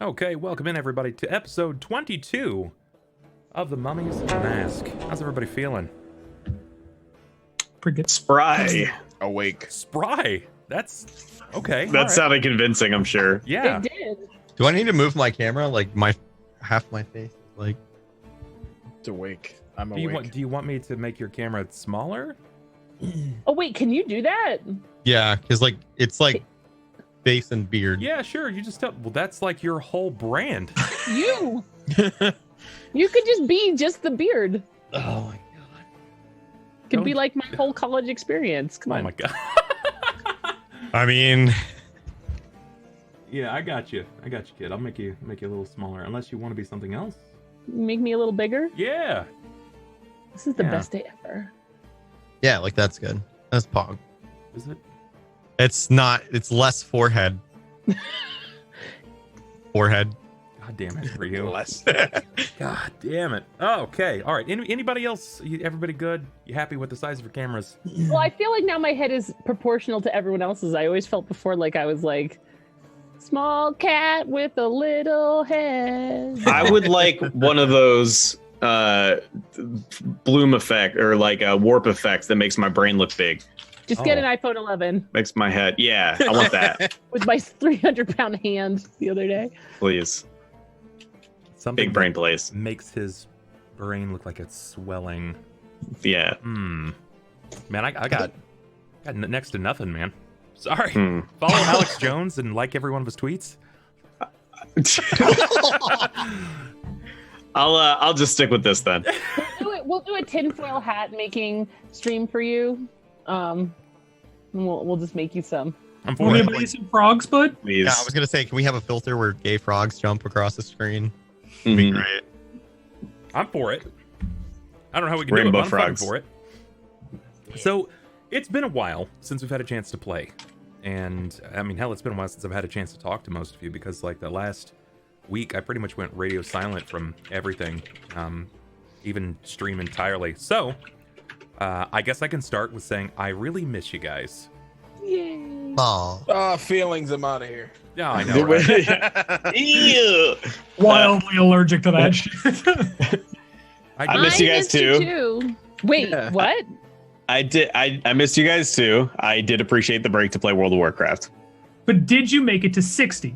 Okay, welcome in everybody to episode 22 of The Mummy's Mask. How's everybody feeling? Pretty good. Spry. Awake. Spry! That's... okay. That sounded convincing, I'm sure. Yeah. It did. Do I need to move my camera? Like half my face? Like It's awake. I'm Do awake. you want me to make your camera smaller? Oh wait, can you do that? yeah, because like it's like face and beard. Yeah, sure. You just tell... Well, that's like your whole brand. You. You could just be just the beard. Oh my Could be like my whole college experience. Come on. Oh my god. I mean, Yeah, I got you, kid. I'll make you a little smaller, unless you want to be something else. Make me a little bigger. Yeah. This is the Yeah. best day ever. yeah, like that's good. That's pog. Is it? It's not. It's less forehead. Forehead. God damn it, Ryu. Less. God damn it. Oh, okay. All right. Anybody else? Everybody good? You happy with the size of your cameras? Well, I feel like now my head is proportional to everyone else's. I always felt before like I was like small cat with a little head. I would like one of those bloom effect or like a warp effects that makes my brain look big. Just get Oh. an iPhone 11 Makes my head. Yeah, I want that. with my 300-pound hand the other day. Please. Something Big brain that place. makes his brain look like it's swelling. Yeah. Man, I got next to nothing, man. Sorry. Hmm. Follow Alex Jones and like every one of his tweets. I'll just stick with this then. We'll do a tinfoil hat making stream for you. And we'll just make you some. I'm for Want me it. to buy you some frogs, bud? Please. Yeah, I was gonna say, can we have a filter where gay frogs jump across the screen? That'd be Mhm. great. I'm for it. I don't know how we can Rainbow do it, but I'm frogs. fucking for it. So, it's been a while since we've had a chance to play. And, I mean, hell, it's been a while since I've had a chance to talk to most of you because, like, the last week, I pretty much went radio silent from everything, even stream entirely. So, I guess I can start with saying I really miss you guys. Yay. Oh, Feelings. I'm out of here. Yeah, I know, right? Ew. Wildly allergic to that shit. I miss you guys missed you too. too. Wait, what? I did. I missed you guys too. I did appreciate the break to play World of Warcraft. But did you make it to 60?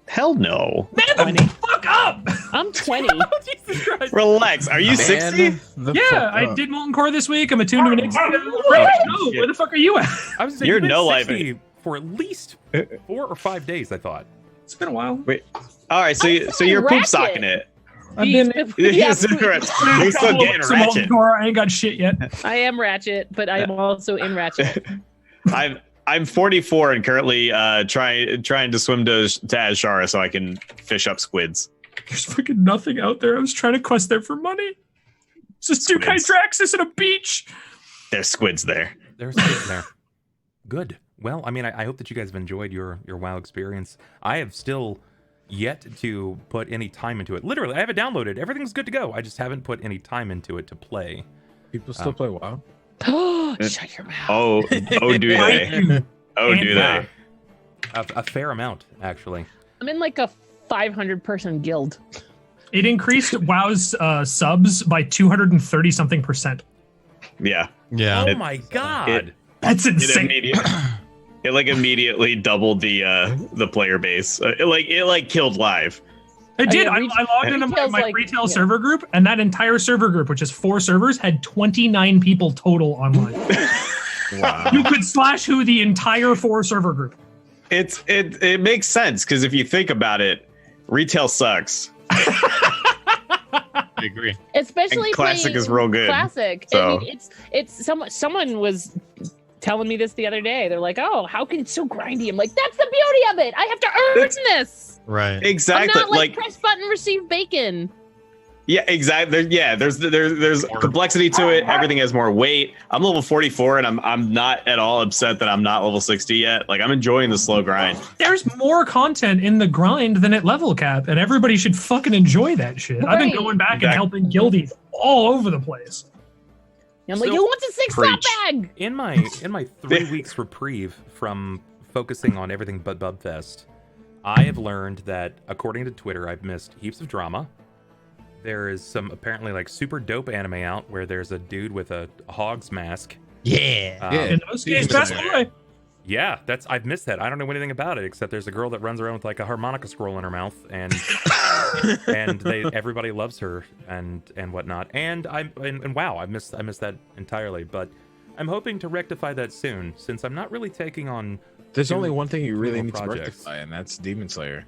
Hell no. Man, the fuck up! I'm 20. Jesus Christ. Relax. Are you 60? Yeah, I did Molten Core this week. I'm attuned to an exit. No, where the fuck are you at? I was saying, You're you've been no 60 for at least 4 or 5 days, I thought. It's been a while. Wait. All right. So you're poop socking it. I've been You're still getting some Molten ratchet. Core. I ain't got shit yet. I am Ratchet, but I am also in Ratchet. I'm 44 and currently trying to swim to Azshara so I can fish up squids. There's fucking nothing out there. I was trying to quest there for money. It's just two Squids. Kytraxis and a beach. There's squids there. There's kids there. Good. Well, I mean, I hope that you guys have enjoyed your WoW experience. I have still yet to put any time into it. Literally, I have it downloaded. Everything's good to go. I just haven't put any time into it to play. People still play WoW. Shut your mouth. Oh, do they? Oh, do they? A fair amount, actually. I'm in like a 500-person guild. It increased WoW's subs by 230 something percent. Yeah. yeah. Oh my god. That's It insane. immediately doubled the player base. It killed live. It did. yeah, I logged into retail's my like- retail yeah. server group, and that entire server group, which is 4 servers, had 29 people total online. Wow. You could slash who the entire 4 server group. It makes sense because if you think about it, retail sucks. I agree. Especially And Classic playing is real good, Classic. so. I mean, it's someone was telling me this the other day. They're like, "Oh, how can it's so grindy?" I'm like, "That's the beauty of it. I have to earn this. Right. Exactly. I'm not like press button, receive bacon." Yeah, exactly. There's complexity to it. Everything has more weight. I'm level 44, and I'm not at all upset that I'm not level 60 yet. Like I'm enjoying the slow grind. There's more content in the grind than at level cap, and everybody should fucking enjoy that shit. I've been Right. going back and helping guildies all over the place. I'm like, So- "Who wants a 6-top Preach. bag?" In my 3 weeks reprieve from focusing on everything but Bubfest, I have learned that, according to Twitter, I've missed heaps of drama. There is some apparently like super dope anime out where there's a dude with a hog's mask. Yeah. In those days, best boy. Yeah, I've missed that. I don't know anything about it except there's a girl that runs around with like a harmonica scroll in her mouth, and everybody loves her and whatnot. And wow, I missed that entirely. But I'm hoping to rectify that soon, since I'm not really taking on. There's only one thing you really need projects. to rectify, and that's Demon Slayer.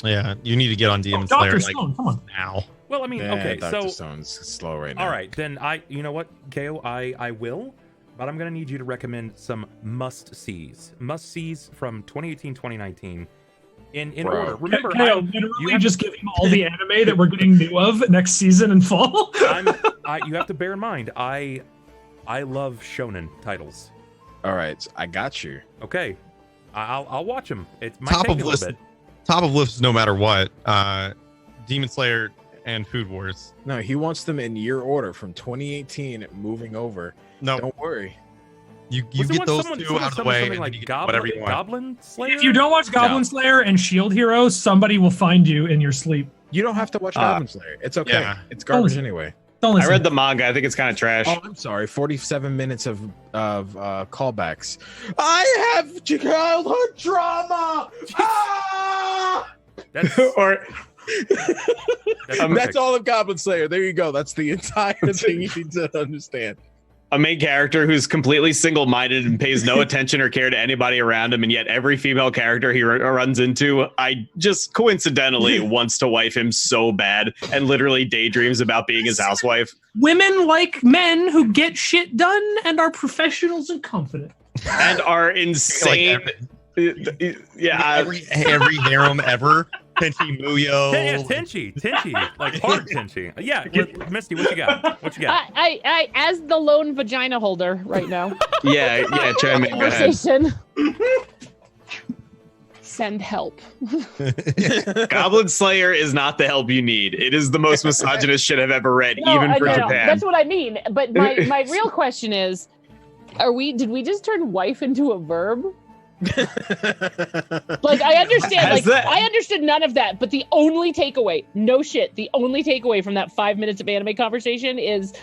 Yeah, you need to get on Demon Dr. Slayer Stone, come on. now. Well, I mean, Yeah, okay, Dr. so Stone's slow right now. all right, then you know what, KO, I will, but I'm gonna need you to recommend some must-sees from 2018, 2019, in Bro. order. Remember, Kale, literally just give him all the anime that we're getting new of next season and fall. you have to bear in mind, I love shonen titles. All right, I got you. Okay, I'll watch them. It might Top take of me a little list. bit. Top of list, no matter what. Demon Slayer and Food Wars. No, he wants them in year order from 2018 moving over. No, Don't worry. you Was get those someone two out of the something way, like and then you get Goblin, whatever you want. Goblin Slayer? If you don't watch Goblin Slayer and Shield Hero, somebody will find you in your sleep. You don't have to watch Goblin Slayer. It's okay. yeah. It's garbage listen. anyway. Don't I listen. read the manga. I think it's kind of trash. Oh, I'm sorry. 47 minutes of callbacks. I have childhood trauma. Ah! That's, Or that's, That's all of Goblin Slayer. There you go. That's the entire thing you need to understand. a main character who's completely single-minded and pays no attention or care to anybody around him, and yet every female character he runs into, I just coincidentally wants to wife him so bad and literally daydreams about being his housewife. Women like men who get shit done and are professionals and confident. And are insane. Yeah, every harem ever. Tenchi Muyo. Yeah, Tenchi, like hard Tenchi. Yeah, Misty, what you got? I as the lone vagina holder right now. yeah, try and make go ahead. Conversation. Send help. Goblin Slayer is not the help you need. It is the most misogynist shit I've ever read, even for Japan. That's what I mean. But my real question is, did we just turn wife into a verb? Like I understand, I understood none of that, but the only takeaway, the only takeaway from that 5 minutes of anime conversation is,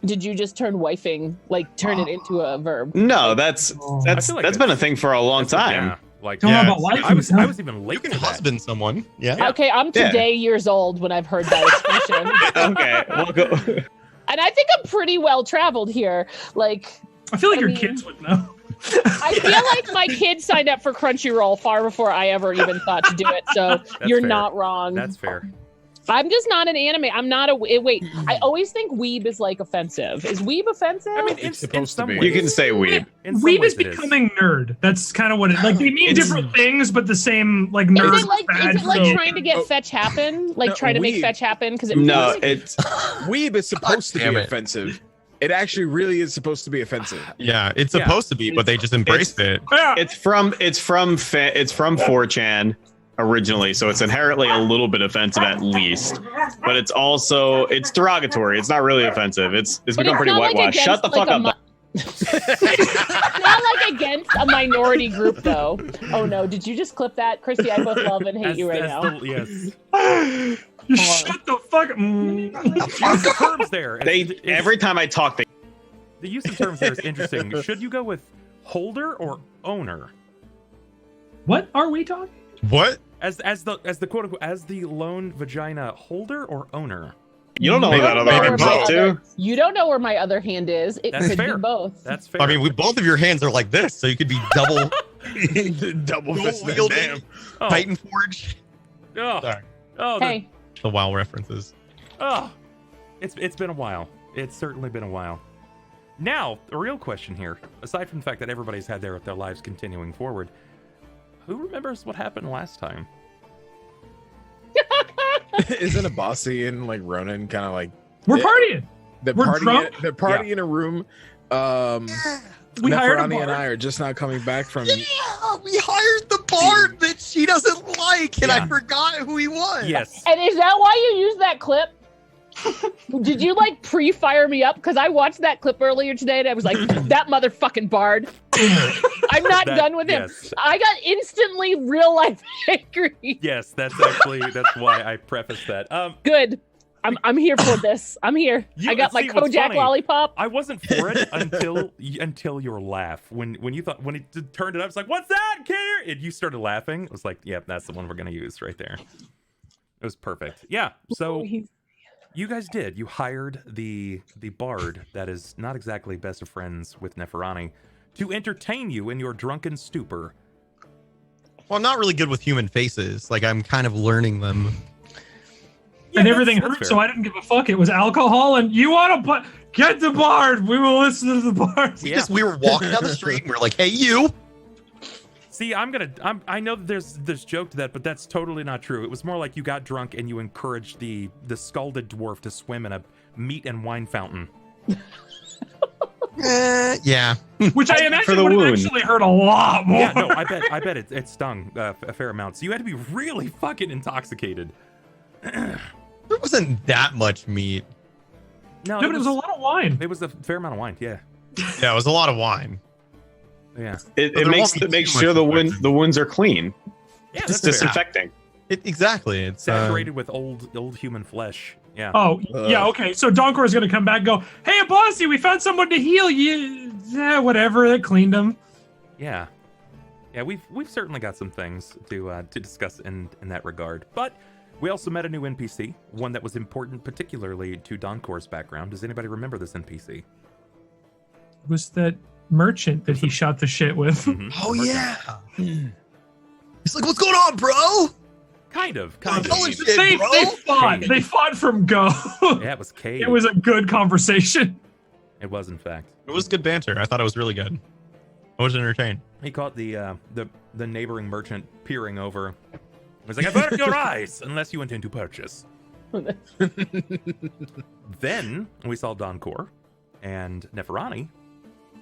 did you just turn wifing, turn it into a verb? No, that's like been a thing for a long time. Yeah, like Don't know about wife. I was even late You can to that. husband someone. Yeah. Okay, I'm today years old when I've heard that expression. Okay, we'll go. And I think I'm pretty well traveled here. I feel like your kids would know. I feel like my kids signed up for Crunchyroll far before I ever even thought to do it. So you're fair. not wrong. That's fair. I'm just not an anime. I'm not a wait. I always think weeb is offensive. Is weeb offensive? I mean, It's in supposed some to be. ways. You can say weeb. In some Weeb ways is it is. becoming nerd. That's kind of what it they mean different things, but the same nerd. is it like so- trying to get fetch happen? No, Try to make weeb. fetch happen? Because No, it's Weeb is supposed to damn be it. offensive. It actually really is supposed to be offensive. Yeah, it's supposed to be, but they just embraced it. Yeah. it's from 4chan originally, so it's inherently a little bit offensive at least. But it's derogatory. It's not really offensive. It's become pretty whitewashed. Shut the fuck up. It's not against a minority group though. Oh no! Did you just clip that, Christy? I both love and hate you right now. Yes. Shut the fuck up. Use of terms there. Every time I talk, they The use of terms there is interesting. Should you go with holder or owner? What are we talking? What? As the quote unquote as the lone vagina holder or owner? you don't know what that other Maybe arm's my up to. You don't know where my other hand is. It That's could fair. be both. That's fair. I mean, both of your hands are like this, so you could be double Double fist. wielding. Oh. Titan Forge. Oh, Sorry. oh, Hey, The WoW references. It's been a while. It's certainly been a while. Now, the real question here, aside from the fact that everybody's had their lives continuing forward, who remembers what happened last time? Isn't Abasi and Ronan kind of We're Yeah. partying. the We're party? drunk? The party in a room. We hired a Neferani and bar. I are just not coming back from. Yeah, we hired the bard that she doesn't like, and Yeah. I forgot who he was. Yes. and is that why you use that clip? Did you like pre-fire me up? Because I watched that clip earlier today and I was like, that motherfucking bard. I'm not done with him. Yes. I got instantly real life angry. Yes, that's why I prefaced that. Good. I'm here for this. I'm here. I got my Kojak lollipop. I wasn't for it until your laugh. When he turned it up, it's like, what's that, Care? And you started laughing. It was like, yep, that's the one we're gonna use right there. It was perfect. Yeah. So you guys did. You hired the bard that is not exactly best of friends with Neferani to entertain you in your drunken stupor. Well, I'm not really good with human faces. Like, I'm kind of learning them. Yeah, and everything that's hurt, fair. so I didn't give a fuck. It was alcohol, and you want to get the bard. We will listen to the bard. We were walking down the street and we were like, hey, you. See, I know that there's joke to that, but that's totally not true. It was more like you got drunk and you encouraged the scalded dwarf to swim in a meat and wine fountain. Yeah. Which I For imagine the would have wound. actually hurt a lot more. Yeah, no, I bet it stung a fair amount. So you had to be really fucking intoxicated. There wasn't that much meat. No, No, but it was a lot of wine. It was a fair amount of wine. Yeah, Yeah, it was a lot of wine. yeah, It there makes won't be too sure much the wounds are clean. yeah. It's That's fair. disinfecting. Exactly. It's Saturated with old human flesh. Yeah. Oh, yeah, okay. So Donkor is going to come back and go, hey, Abasi, we found someone to heal you. Yeah, whatever. They cleaned him. Yeah. Yeah, we've certainly got some things to discuss in that regard. But we also met a new NPC, one that was important particularly to Donkor's background. Does anybody remember this NPC? It was that merchant that he shot the shit with. Mhm. Oh, yeah. He's like, what's going on, bro? Kind of. Holy shit, They bro. fought. They fought from go. Yeah, it was Cade. It was a good conversation. It was, in fact. It was good banter. I thought it was really good. I was entertained. He caught the neighboring merchant peering over. He was like, "Avert your eyes, unless you intend to purchase." Then we saw Donkor and Neferani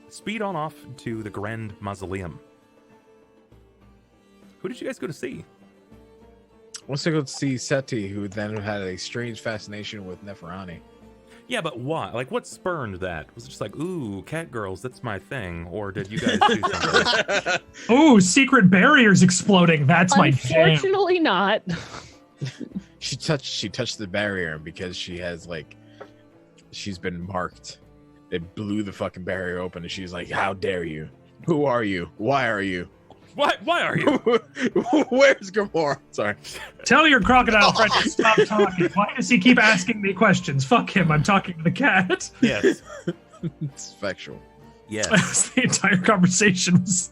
speed on off to the Grand Mausoleum. Who did you guys go to see? Once I go to see Seti, who then had a strange fascination with Neferani. Yeah, but why? Like, what spurned that? Was it just like, ooh, cat girls, that's my thing? Or did you guys do something? Oh, secret barriers exploding. That's my jam. Unfortunately not. She touched the barrier because she's been marked. They blew the fucking barrier open and she's like, how dare you? Who are you? Why are you? Why are you? Where's Gamora? Sorry. Tell your crocodile friend to stop talking. Why does he keep asking me questions? Fuck him. I'm talking to the cat. Yes. It's factual. Yes. The entire conversation was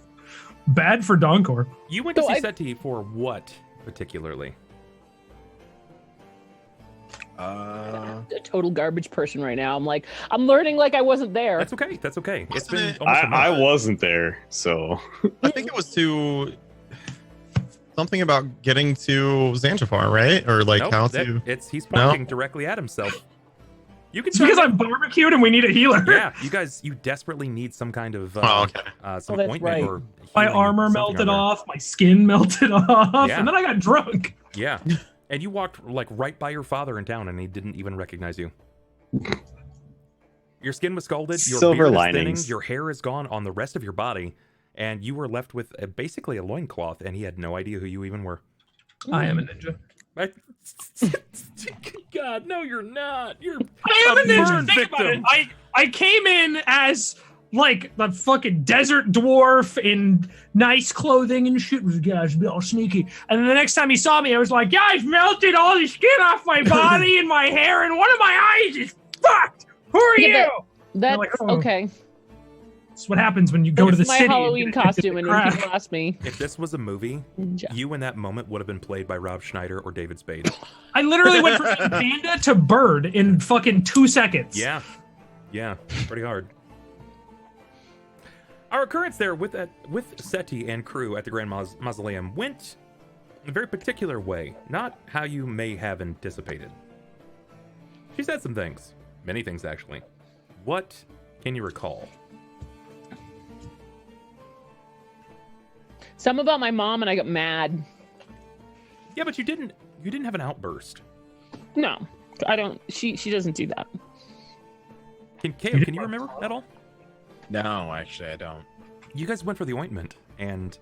bad for Donkor. You went to So see I- Seti for what, particularly? A total garbage person right now. I'm learning like I wasn't there. That's okay. That's okay. It's been Wasn't it- almost a month. I wasn't there, so I think it was to something about getting to Zanjifar, right? Or like Nope, how that- to. he's pointing directly at himself. You can It's because I'm barbecued and we need a healer. Yeah, you desperately need some kind of some Oh, that's ointment right. or My healing, armor something melted or other. off. My skin melted off. Yeah. And then I got drunk. Yeah, and you walked like right by your father in town, and he didn't even recognize you. Your skin was scalded. Your Silver beard is linings. thinning, your hair is gone on the rest of your body, and you were left with basically a loincloth, and he had no idea who you even were. I am a ninja. God, no, you're not. You're I am a ninja. burn Think about it. victim. I came in as like the fucking desert dwarf in nice clothing and shit. Was guys be all sneaky. And then the next time he saw me, I was like, "Guys, melted all the skin off my body and my hair, and one of my eyes is fucked. Who are Yeah, you?" That's like, oh. okay. That's what happens when you go to the It's my city. and Halloween get addicted costume, to and crack. people ask me. If this was a movie, Ninja. you in that moment would have been played by Rob Schneider or David Spade. I literally went from panda to bird in fucking 2 seconds. Yeah, pretty hard. Our occurrence there with Seti and crew at the Grand Mausoleum went in a very particular way, not how you may have anticipated. She said some things, many things actually. What can you recall? Some about my mom, and I got mad. Yeah, but you didn't have an outburst. No. I don't. She doesn't do that. Can you remember at all? No, actually, I don't. You guys went for the ointment, and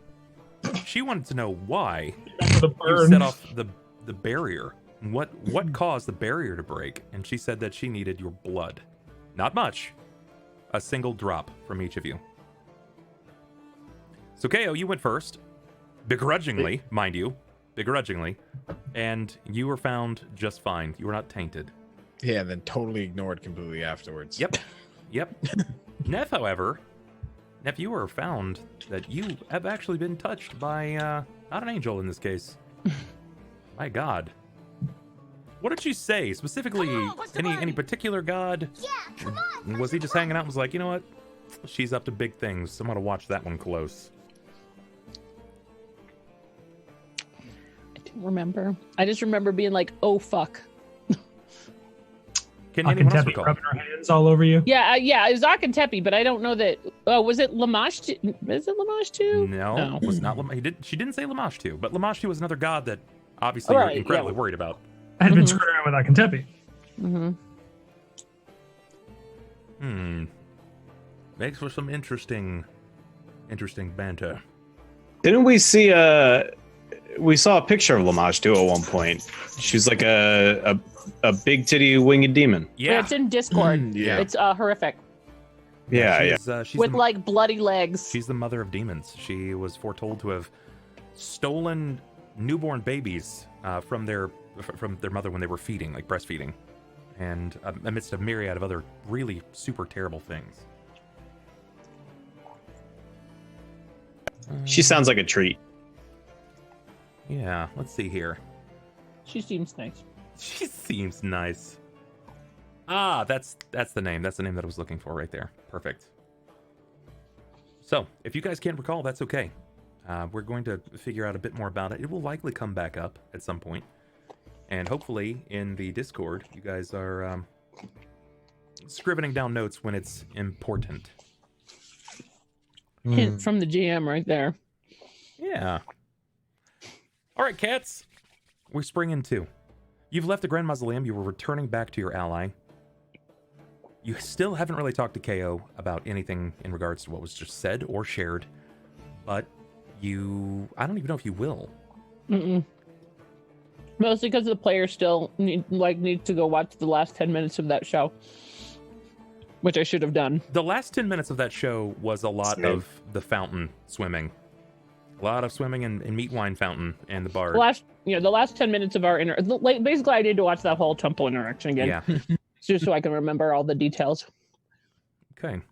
she wanted to know why The you burn. set off the barrier. What caused the barrier to break? And she said that she needed your blood. Not much. A single drop from each of you. So, Ko, you went first. Begrudgingly, mind you. Begrudgingly. And you were found just fine. You were not tainted. Yeah, and then totally ignored completely afterwards. Yep. Neff, however, you were found that you have actually been touched by, not an angel in this case. My God. What did she say? Specifically, any particular god? Yeah, come on. Was he just hanging out and was like, you know what? She's up to big things, so I'm going to watch that one close. I don't remember. I just remember being like, "Oh fuck." Can anyone else Teppy recall? rubbing her hands all over you. Yeah, it was Ak and Teppy, but I don't know that. Oh, was it Lamash? Is it Lamash too? No, it was not Lamash. She didn't say Lamash too, but Lamash too was another god that obviously All you're right, incredibly yeah. worried about. I had been screwing around with Akentepi. Mm-hmm. Makes for some interesting banter. Didn't we see we saw a picture of Lamash too at one point. She's like a big titty winged demon. Yeah, it's in Discord. Yeah. It's horrific Yeah. She's with the, like bloody legs. she's the mother of demons. She was foretold to have stolen newborn babies from their mother when they were feeding, like breastfeeding, and amidst a myriad of other really super terrible things. She sounds like a treat. Yeah, let's see here. She seems nice. She seems nice. Ah, that's the name. That's the name that I was looking for right there. Perfect. So, if you guys can't recall, that's okay. We're going to figure out a bit more about it. It will likely come back up at some point. And hopefully, in the Discord, you guys are scrivening down notes when it's important. Hint from the GM right there. Yeah. All right, cats. We spring in 2. You've left the Grand Mausoleum. You were returning back to your ally. You still haven't really talked to KO about anything in regards to what was just said or shared. But I don't even know if you will. Mm-mm. Mostly because the players still need to go watch the last 10 minutes of that show, which I should have done. The last 10 minutes of that show was a lot of the fountain swimming. A lot of swimming in Meat Wine Fountain and the bar. The last 10 minutes of our basically I need to watch that whole temple interaction again. Yeah. Just so I can remember all the details. Okay.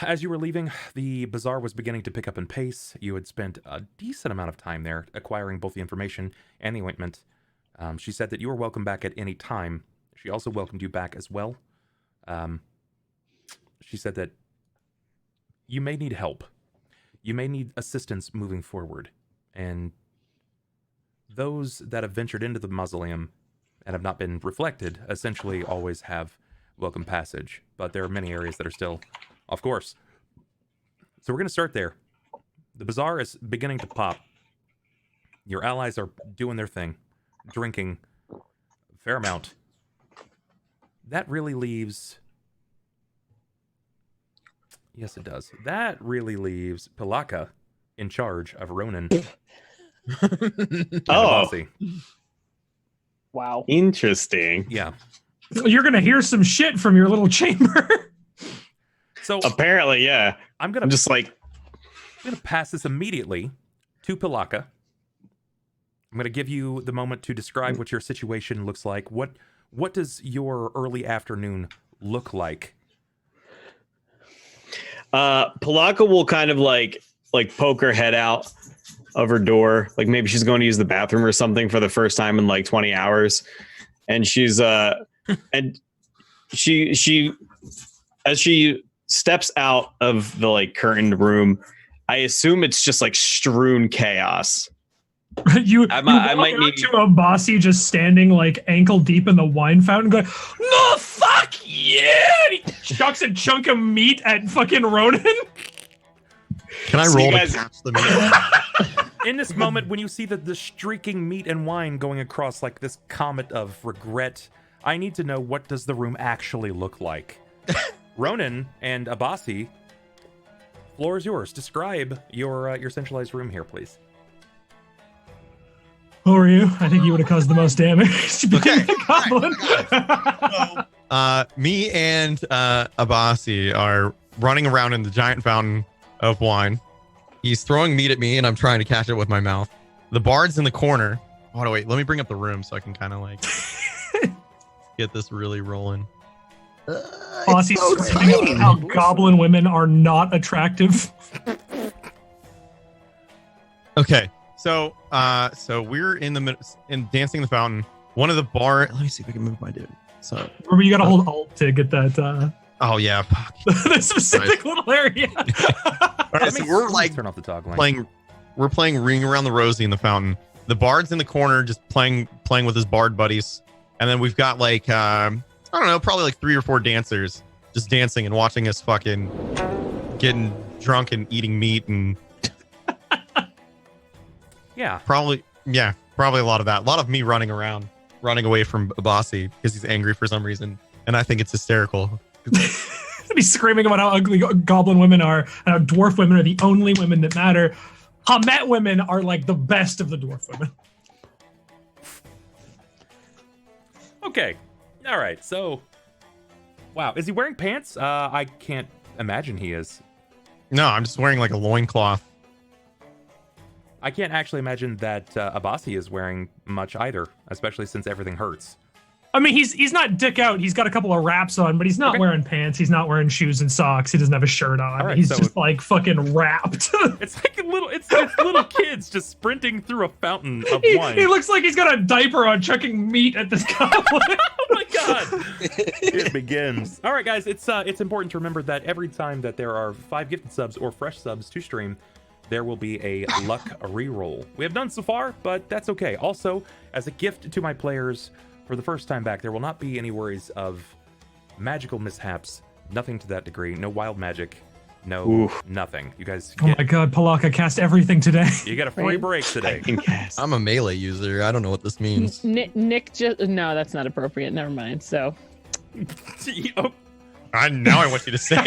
As you were leaving, the bazaar was beginning to pick up in pace. You had spent a decent amount of time there acquiring both the information and the ointment. She said that you were welcome back at any time. She also welcomed you back as well. She said that you may need help. You may need assistance moving forward. And those that have ventured into the mausoleum and have not been reflected essentially always have welcome passage. But there are many areas that are still off course. So we're going to start there. The bazaar is beginning to pop. Your allies are doing their thing, drinking a fair amount. That really leaves... Yes, it does. That really leaves Pilakka in charge of Ronan. Abasi. Wow. Interesting. Yeah. You're gonna hear some shit from your little chamber. So Apparently, yeah. I'm just like, gonna pass this immediately to Pilakka. I'm gonna give you the moment to describe what your situation looks like. What does your early afternoon look like? Pilakka will kind of like poke her head out of her door, like maybe she's going to use the bathroom or something for the first time in like 20 hours, and she's and she as she steps out of the like curtained room, I assume it's just like strewn chaos. I might need to Abasi just standing like ankle deep in the wine fountain going, no, fuck yeah! And he chucks a chunk of meat at fucking Ronan. Can I roll to catch the meat? In this moment, when you see the streaking meat and wine going across like this comet of regret, I need to know, what does the room actually look like? Ronan and Abasi, floor is yours. Describe your centralized room here, please. Who are you? I think you would have caused the most damage. Okay. Goblin. Me and Abasi are running around in the giant fountain of wine. He's throwing meat at me, and I'm trying to catch it with my mouth. The bard's in the corner. Oh, no, wait. Let me bring up the room so I can kind of like get this really rolling. Bossy screaming how goblin women are not attractive. Okay, so we're in dancing in the fountain. One of the bar. Let me see if I can move my dude. So Remember, you got to hold Alt to get that. Oh yeah, fuck. The specific little area. All right, so we're like turn off the toggle. We're playing Ring Around the Rosie in the fountain. The bard's in the corner, just playing with his bard buddies, and then we've got like I don't know, probably like 3 or 4 dancers just dancing and watching us fucking getting drunk and eating meat and Yeah. probably a lot of that. A lot of me running away from Abasi because he's angry for some reason, and I think it's hysterical. He's screaming about how ugly goblin women are and how dwarf women are the only women that matter. Hamet women are like the best of the dwarf women. Okay. All right. So, wow. Is he wearing pants? I can't imagine he is. No, I'm just wearing like a loincloth. I can't actually imagine that Abasi is wearing much either, especially since everything hurts. I mean, he's not dick out. He's got a couple of wraps on, but he's not wearing pants. He's not wearing shoes and socks. He doesn't have a shirt on. Right, he's so just like fucking wrapped. It's like it's little kids just sprinting through a fountain of wine. He looks like he's got a diaper on, chucking meat at this goblin. Oh my god! It begins. All right, guys. It's important to remember that every time that there are 5 gifted subs or fresh subs to stream, there will be a luck reroll. We have none so far, but that's okay. Also, as a gift to my players, for the first time back, there will not be any worries of magical mishaps. Nothing to that degree. No wild magic. No nothing. You guys Oh my god, Pilakka cast everything today. You get a free break today. I'm a melee user. I don't know what this means. Nick just no, that's not appropriate. Never mind. So Oh, Now I want you to say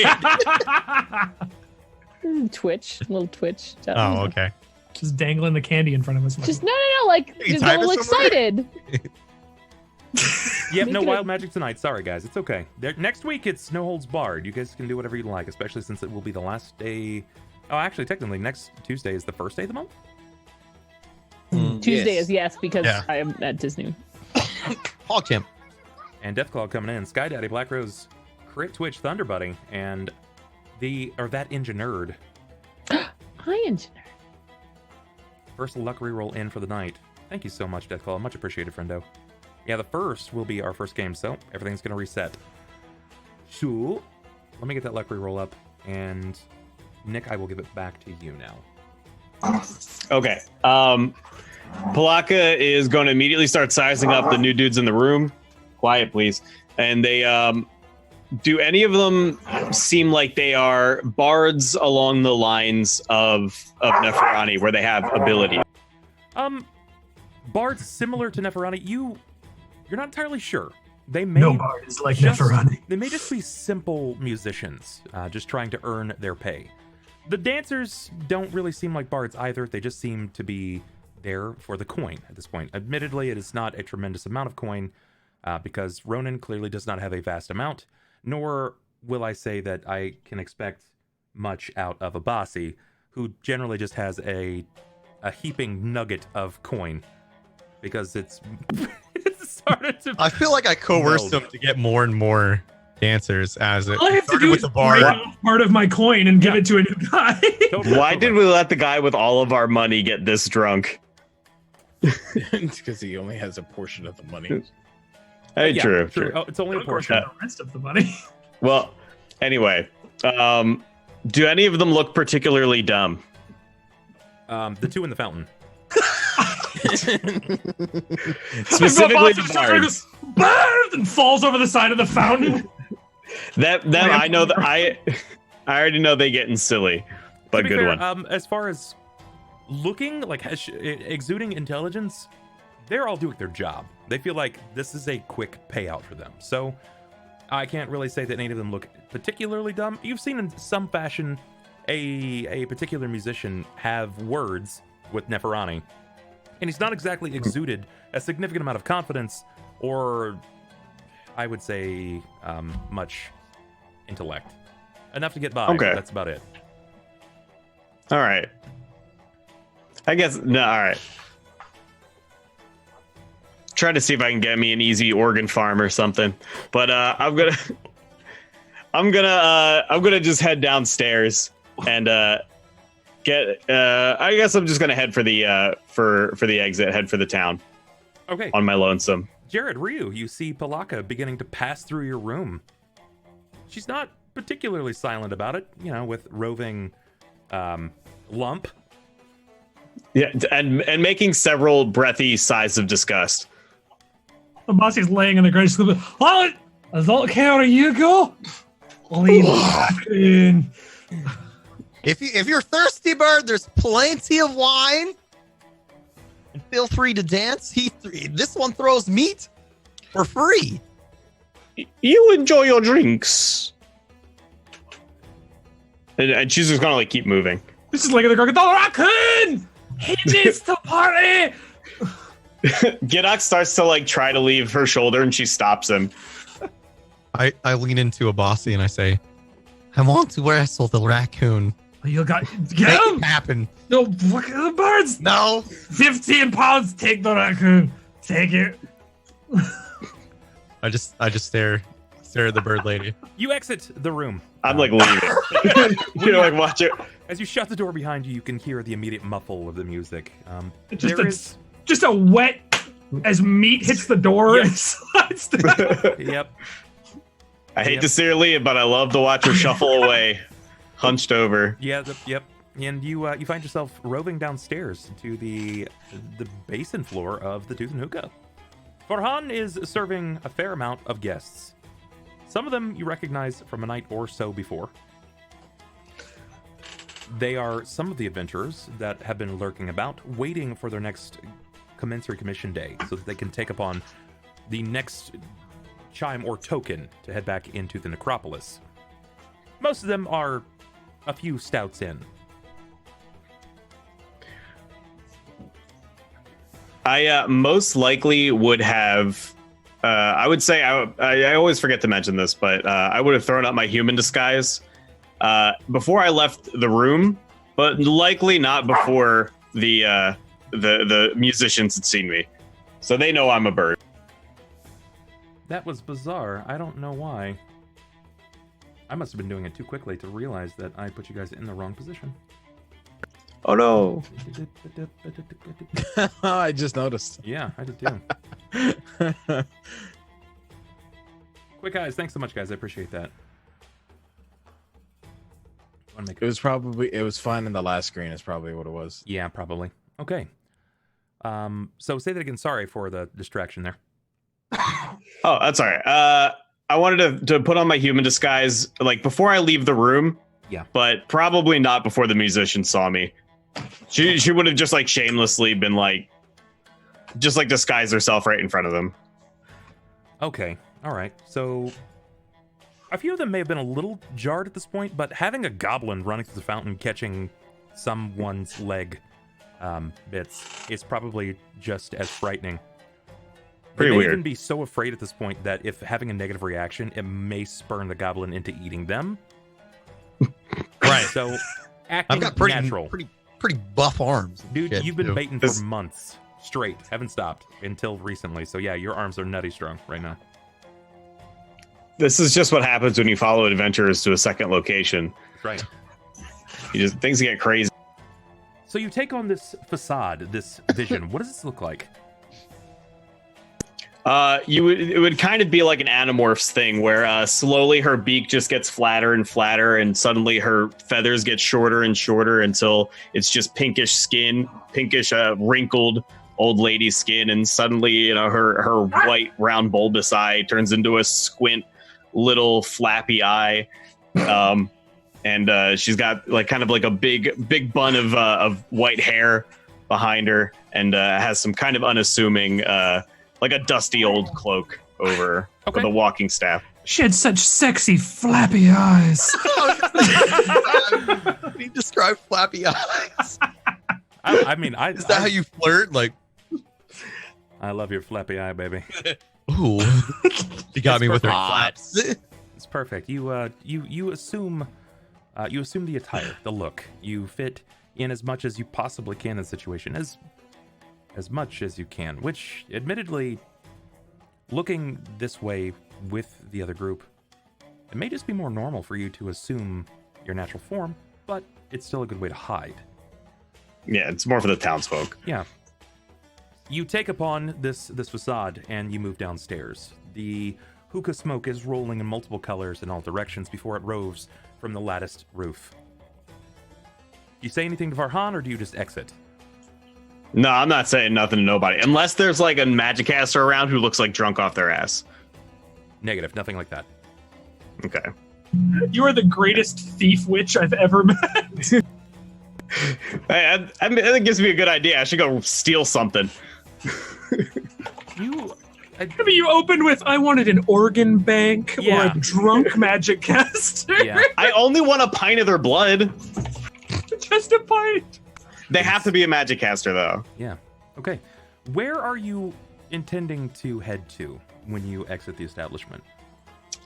it. Twitch, little Twitch. Oh, okay. Just dangling the candy in front of us. Just no, like You just a type it little somewhere? excited. You have no Make it wild magic tonight. Sorry, guys. It's okay. Next week, it's No Holds Barred. You guys can do whatever you like, especially since it will be the last day. Oh, actually, technically, next Tuesday is the first day of the month? Tuesday is yes, because Yeah. I am at Disney. Hog Champ. And Deathclaw coming in. Sky Daddy, Black Rose, Crit Twitch, Thunder Buddy, and that Engineered. Hi, engineer. First luck reroll in for the night. Thank you so much, Deathclaw. Much appreciated, friendo. Yeah, the first will be our first game, so everything's going to reset. So, let me get that luck reroll up, and Nick, I will give it back to you now. Okay. Pilakka is going to immediately start sizing up the new dudes in the room. Quiet, please. And they do any of them seem like they are bards along the lines of Neferani, where they have ability? Bards similar to Neferani, you're not entirely sure. They may No bard is like Neferani. They may just be simple musicians, just trying to earn their pay. The dancers don't really seem like bards either. They just seem to be there for the coin at this point. Admittedly, it is not a tremendous amount of coin, because Ronan clearly does not have a vast amount, nor will I say that I can expect much out of Abasi, who generally just has a heaping nugget of coin, because it's started to. I feel like I coerced him to get more and more dancers as it All I have to started do with is the bard. break off part of my coin and give it to a new guy. Why did we let the guy with all of our money get this drunk? Because he only has a portion of the money. Hey, Yeah, true. Oh, it's only a Of course, portion. the rest of the money. Well, anyway, do any of them look particularly dumb? The two in the fountain. Specifically the bards. Bird and falls over the side of the fountain. Them, I know that I already know they getting silly, but To be good fair, one. As far as looking like exuding intelligence, they're all doing their job. They feel like this is a quick payout for them. So I can't really say that any of them look particularly dumb. You've seen in some fashion a particular musician have words with Neferani, and he's not exactly exuded a significant amount of confidence or, I would say, much intellect. Enough to get by. Okay. But that's about it. All right. I guess no. All right. Try to see if I can get me an easy organ farm or something. But I'm gonna just head downstairs and get. I guess I'm just gonna head for the for the exit. Head for the town. Okay. On my lonesome. Jared, Ryu, you see Pilakka beginning to pass through your room. She's not particularly silent about it, you know, with roving lump. Yeah, and making several breathy sighs of disgust. Abasi's laying on the ground. She's going, "Oh, is that care you go? Leave in." If you're thirsty, bird, there's plenty of wine. And feel free to dance. This one throws meat for free. You enjoy your drinks. And she's just gonna like keep moving. This is like the crocodile raccoon. He needs to party. Gidok starts to like try to leave her shoulder, and she stops him. I lean into Abasi and I say, I want to wrestle the raccoon. You got Make get him. it happen. No, look at the birds. No. 15 pounds. Take the raccoon. Take it. I just stare at the bird lady. You exit the room. I'm like leaving. You're like, watch it. As you shut the door behind you, you can hear the immediate muffle of the music. Just a wet as meat hits the door. Yep. And slides down. Yep. I hate to see her leave, but I love to watch her shuffle away, hunched over. Yeah. Yep. And you find yourself roving downstairs to the basin floor of the Tooth and Hookah. Farhan is serving a fair amount of guests. Some of them you recognize from a night or so before. They are some of the adventurers that have been lurking about, waiting for their next commensurate commission day so that they can take upon the next chime or token to head back into the necropolis. Most of them are a few stouts in. I most likely would have. I would say I always forget to mention this, but I would have thrown up my human disguise before I left the room, but likely not before the musicians had seen me, so they know I'm a bird. That was bizarre. I don't know why. I must have been doing it too quickly to realize that I put you guys in the wrong position. Oh no! I just noticed. Yeah, I did too. Quick eyes, thanks so much, guys. I appreciate that. It was fine in the last screen. Is probably what it was. Yeah, probably. Okay. So say that again. Sorry for the distraction there. Oh, that's all right. I wanted to put on my human disguise like before I leave the room. Yeah. But probably not before the musician saw me. She would have just like shamelessly been like, just like disguised herself right in front of them. Okay. All right. So a few of them may have been a little jarred at this point, but having a goblin running through the fountain catching someone's leg bits is probably just as frightening. Pretty they may weird. even be so afraid at this point that if having a negative reaction, it may spurn the goblin into eating them. Right. So acting I've got pretty natural. pretty buff arms. and Dude, shit, you've been too. baiting for months straight. Haven't stopped until recently. So yeah, your arms are nutty strong right now. This is just what happens when you follow adventurers to a second location. Right. Things get crazy. So you take on this facade, this vision. What does this look like? It would kind of be like an Animorphs thing where slowly her beak just gets flatter and flatter, and suddenly her feathers get shorter and shorter until it's just pinkish skin, pinkish wrinkled old lady skin, and suddenly her white round bulbous eye turns into a squint little flappy eye. and she's got like kind of like a big bun of white hair behind her, and has some kind of unassuming like a dusty old cloak over her with a walking staff. She had such sexy flappy eyes. Can you describe flappy eyes? I mean, is that how you flirt? Like, I love your flappy eye, baby. ooh, she got me with her flaps. It's perfect. You assume the attire, the look. You fit in as much as you possibly can in the situation, as much as you can. Which, admittedly, looking this way with the other group, it may just be more normal for you to assume your natural form, but it's still a good way to hide. Yeah, it's more for the townsfolk. Yeah. You take upon this facade and you move downstairs. The hookah smoke is rolling in multiple colors in all directions before it roves from the latticed roof. Do you say anything to Varhan, or do you just exit? No, I'm not saying nothing to nobody. Unless there's like a Magicaster around who looks like drunk off their ass. Negative, nothing like that. Okay. You are the greatest thief witch I've ever met. Hey, I mean, that gives me a good idea. I should go steal something. I mean, you opened with, I wanted an organ bank or a drunk magic caster. Yeah. I only want a pint of their blood. Just a pint. They have to be a Magicaster, though. Yeah. Okay. Where are you intending to head to when you exit the establishment?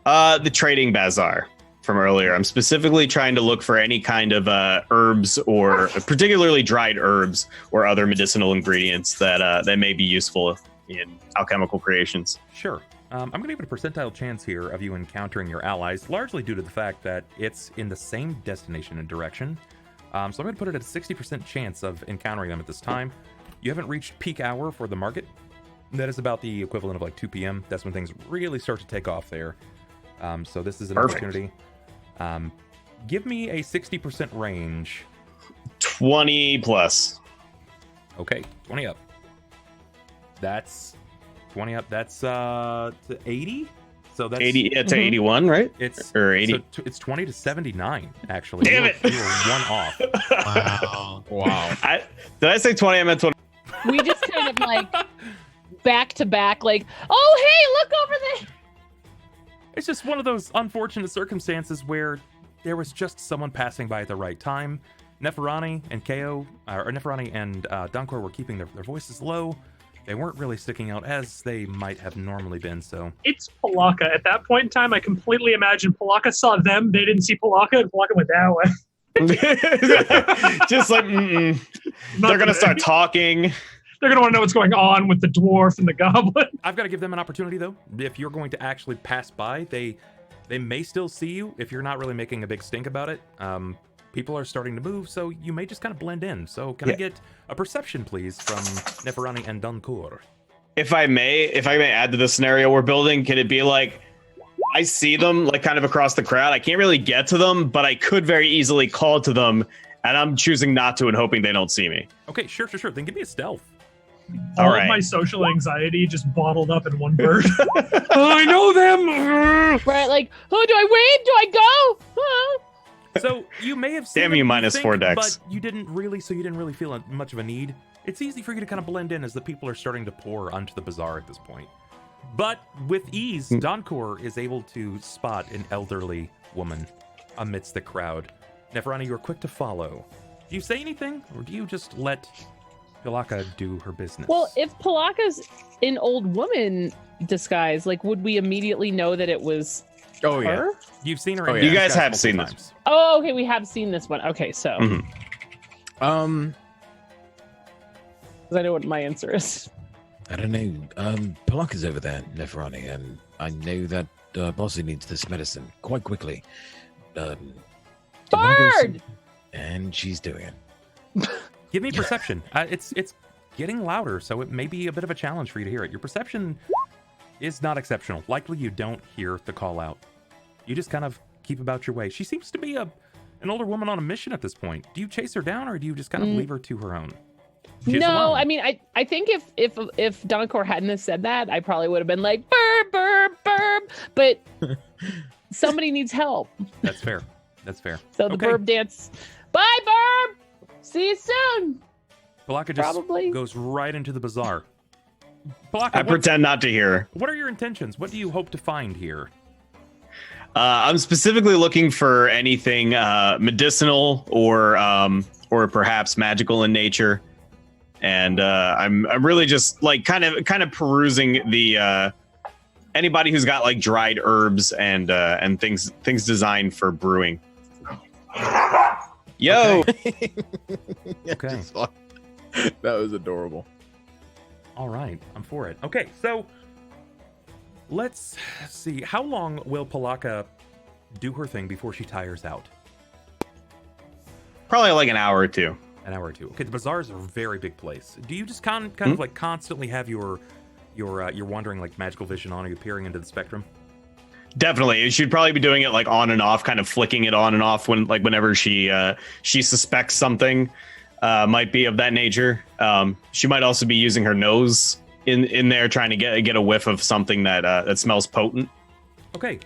The trading bazaar from earlier. I'm specifically trying to look for any kind of herbs, or particularly dried herbs or other medicinal ingredients that may be useful in alchemical creations. Sure. I'm going to give it a percentile chance here of you encountering your allies, largely due to the fact that it's in the same destination and direction. So I'm going to put it at a 60% chance of encountering them at this time. You haven't reached peak hour for the market. That is about the equivalent of like 2 p.m. That's when things really start to take off there. So this is an opportunity. Give me a 60% range. 20 plus. Okay, 20 up. That's 20 up. That's to 80. So that's 80 to 81, right? It's or 80. So it's 20 to 79 actually. Damn it! You were one off. Wow. Did I say 20? I meant 20. We just kind of like back to back, like, oh hey, look over there. It's just one of those unfortunate circumstances where there was just someone passing by at the right time. Neferani and Neferani and Donkor were keeping their voices low. They weren't really sticking out as they might have normally been, so... It's Pilakka. At that point in time, I completely imagined Pilakka saw them, they didn't see Pilakka, and Pilakka went that way. Just like, they're going to start talking. They're going to want to know what's going on with the dwarf and the goblin. I've got to give them an opportunity, though. If you're going to actually pass by, they may still see you if you're not really making a big stink about it. People are starting to move, so you may just kind of blend in. So can I get a perception, please, from Neferani and Donkor? If I may add to the scenario we're building, can it be like, I see them like kind of across the crowd. I can't really get to them, but I could very easily call to them, and I'm choosing not to and hoping they don't see me. Okay, sure. Then give me a stealth. All of my social anxiety just bottled up in one bird. I know them. Right, like, oh, do I wait? Do I go? So you may have seen Damn them, you, minus think, 4 decks. But you didn't really feel much of a need. It's easy for you to kind of blend in as the people are starting to pour onto the bazaar at this point. But with ease, Donkor is able to spot an elderly woman amidst the crowd. Neferani, you're quick to follow. Do you say anything, or do you just let Pilakka do her business? Well, if Pilakka's an old woman disguise, like, would we immediately know that it was Oh, yeah. her? You've seen her. Oh, in yeah. You guys disguise have seen multiple this. times. Oh, okay, we have seen this one. Okay, so Mm-hmm. because I know what my answer is. I don't know. Pilakka's over there, Neferani, and I know that Abasi needs this medicine quite quickly. Do I go Bird! see- And she's doing it. Give me perception. It's getting louder, so it may be a bit of a challenge for you to hear it. Your perception is not exceptional. Likely you don't hear the call out. You just kind of keep about your way. She seems to be an older woman on a mission at this point. Do you chase her down, or do you just kind of leave her to her own? She's No, alone. I mean, I think if Donkor hadn't have said that, I probably would have been like, burp, burp, burp. But somebody needs help. That's fair. That's fair. So the Okay. burb dance. Bye, burb. See you soon. Pilakka just Probably. goes right into the bazaar. Pilakka, I pretend not to hear. what are your intentions? What do you hope to find here? I'm specifically looking for anything medicinal or perhaps magical in nature, and I'm really just like kind of perusing the anybody who's got like dried herbs and things designed for brewing. Yo, Okay. Just like- that was adorable. All right, I'm for it. Okay, so let's see. How long will Pilakka do her thing before she tires out? probably like an hour or two. An hour or two. Okay, the bazaar is a very big place. Do you just kind of like constantly have your wandering like magical vision on? Are you peering into the spectrum? Definitely, she'd probably be doing it like on and off, kind of flicking it on and off whenever she suspects something might be of that nature. She might also be using her nose in there, trying to get a whiff of something that smells potent. Okay.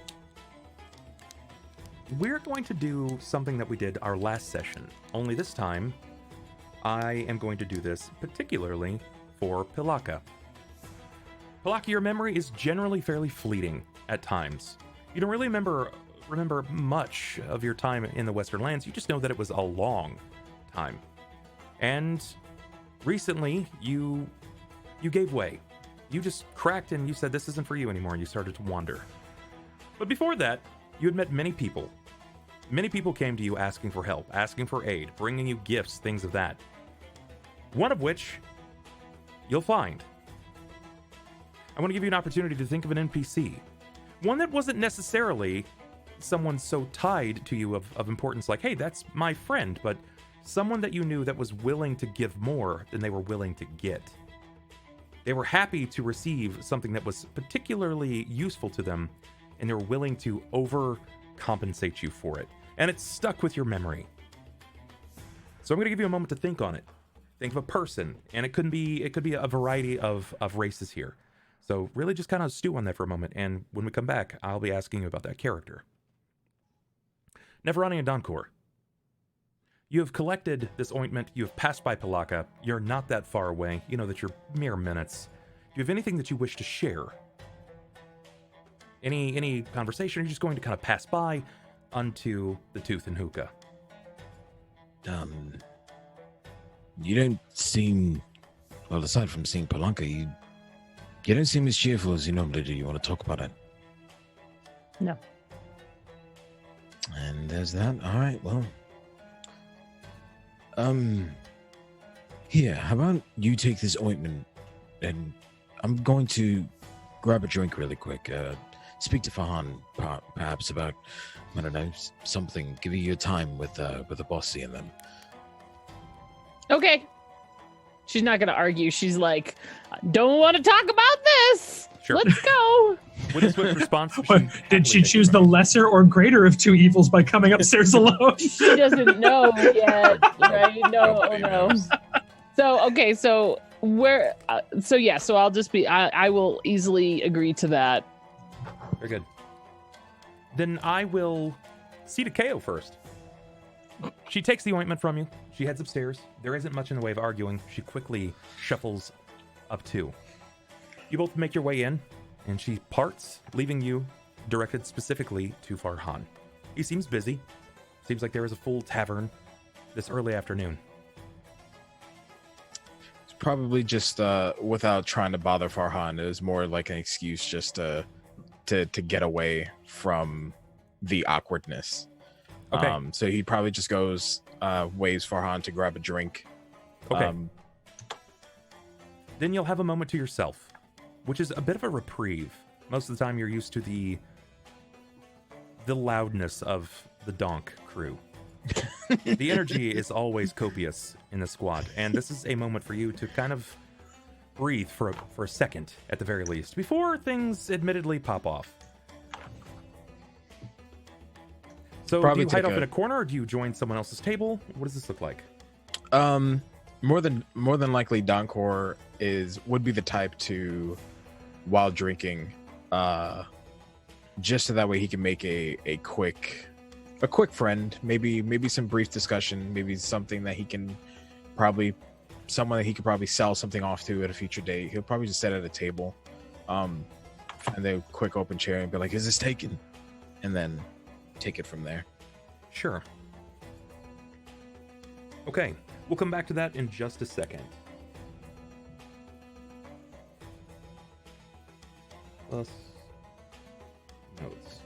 We're going to do something that we did our last session. Only this time, I am going to do this particularly for Pilakka. Pilakka, your memory is generally fairly fleeting at times. You don't really remember much of your time in the Western Lands. You just know that it was a long time. And recently, you gave way. You just cracked and you said this isn't for you anymore, and you started to wander. But before that, you had met many people. Many people came to you asking for help, asking for aid, bringing you gifts, things of that. One of which you'll find. I want to give you an opportunity to think of an NPC. One that wasn't necessarily someone so tied to you of importance, like, hey, that's my friend, but someone that you knew that was willing to give more than they were willing to get. They were happy to receive something that was particularly useful to them, and they were willing to overcompensate you for it. And it's stuck with your memory. So I'm going to give you a moment to think on it. Think of a person, and it could be a variety of races here. So really just kind of stew on that for a moment, and when we come back, I'll be asking you about that character. Neferani and Donkor, you have collected this ointment, you have passed by Pilakka, you're not that far away, you know that you're mere minutes. Do you have anything that you wish to share? Any conversation, or are you just going to kind of pass by unto the tooth and hookah? You don't seem, well, aside from seeing Pilakka, you don't seem as cheerful as you normally do. You want to talk about it? No. And there's that. All right, well. Here, how about you take this ointment, and I'm going to grab a drink really quick. Speak to Fahan, perhaps, about, I don't know, something. Give you your time with Abasi and them. Okay. She's not going to argue. She's like, don't want to talk about this. Sure. Let's go. With a swift response, Did she choose the lesser or greater of two evils by coming upstairs alone? She doesn't know yet, right? No. So, okay, so where, so I'll just be, I will easily agree to that. Very good. Then I will see to KO first. She takes the ointment from you. She heads upstairs. There isn't much in the way of arguing. She quickly shuffles up too. You both make your way in, and she parts, leaving you directed specifically to Farhan. He seems busy. Seems like there is a full tavern this early afternoon. It's probably just without trying to bother Farhan. It was more like an excuse just to get away from the awkwardness. Okay. So he probably just goes, waves Farhan to grab a drink. Okay. Then you'll have a moment to yourself, which is a bit of a reprieve. Most of the time you're used to the loudness of the Donk crew. The energy is always copious in the squad, and this is a moment for you to kind of breathe for a second, at the very least, before things admittedly pop off. So Probably do you hide take off in a corner, or do you join someone else's table? What does this look like? More than likely, Donkor would be the type to, while drinking, just so that way he can make a quick a quick friend, maybe some brief discussion, maybe something that he can probably someone that he could probably sell something off to at a future date. He'll probably just sit at a table, and then quick open chair and be like, "Is this taken?" And then take it from there. Sure. Okay, we'll come back to that in just a second. Plus notes.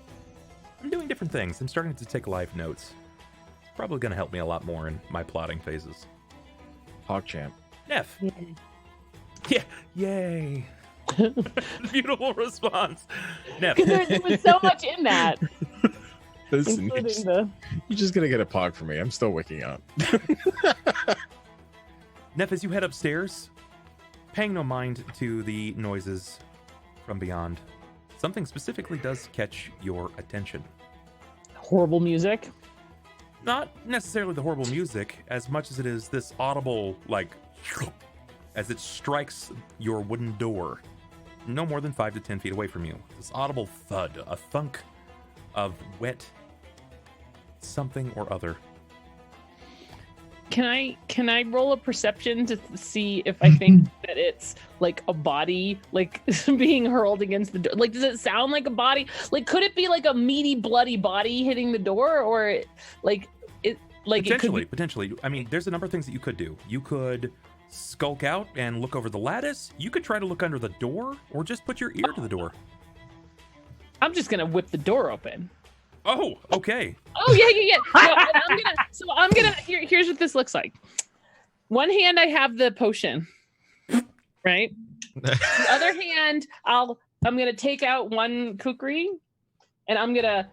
I'm doing different things. I'm starting to take live notes. It's probably going to help me a lot more in my plotting phases. PogChamp. Nef. Yeah. Yay. Beautiful response. Nef. There was so much in that. Listen, Including you're just gonna get a pog from me. I'm still waking up. Nef, as you head upstairs, paying no mind to the noises from beyond, something specifically does catch your attention. horrible music. Not necessarily the horrible music, as much as it is this audible, like, as it strikes your wooden door, no more than 5 to 10 feet away from you. This audible thud, a thunk of wet something or other. Can I roll a perception to see if I think that it's like a body like being hurled against the door? Like, does it sound like a body? Like, could it be like a meaty, bloody body hitting the door, or like it? Like, Potentially, it could be... potentially. I mean, there's a number of things that you could do. You could skulk out and look over the lattice. You could try to look under the door, or just put your ear to the door. I'm just gonna whip the door open. Oh, okay. Oh yeah. No, I'm gonna. Here's what this looks like. One hand, I have the potion, right? The other hand, I'm gonna take out one kukri, and I'm gonna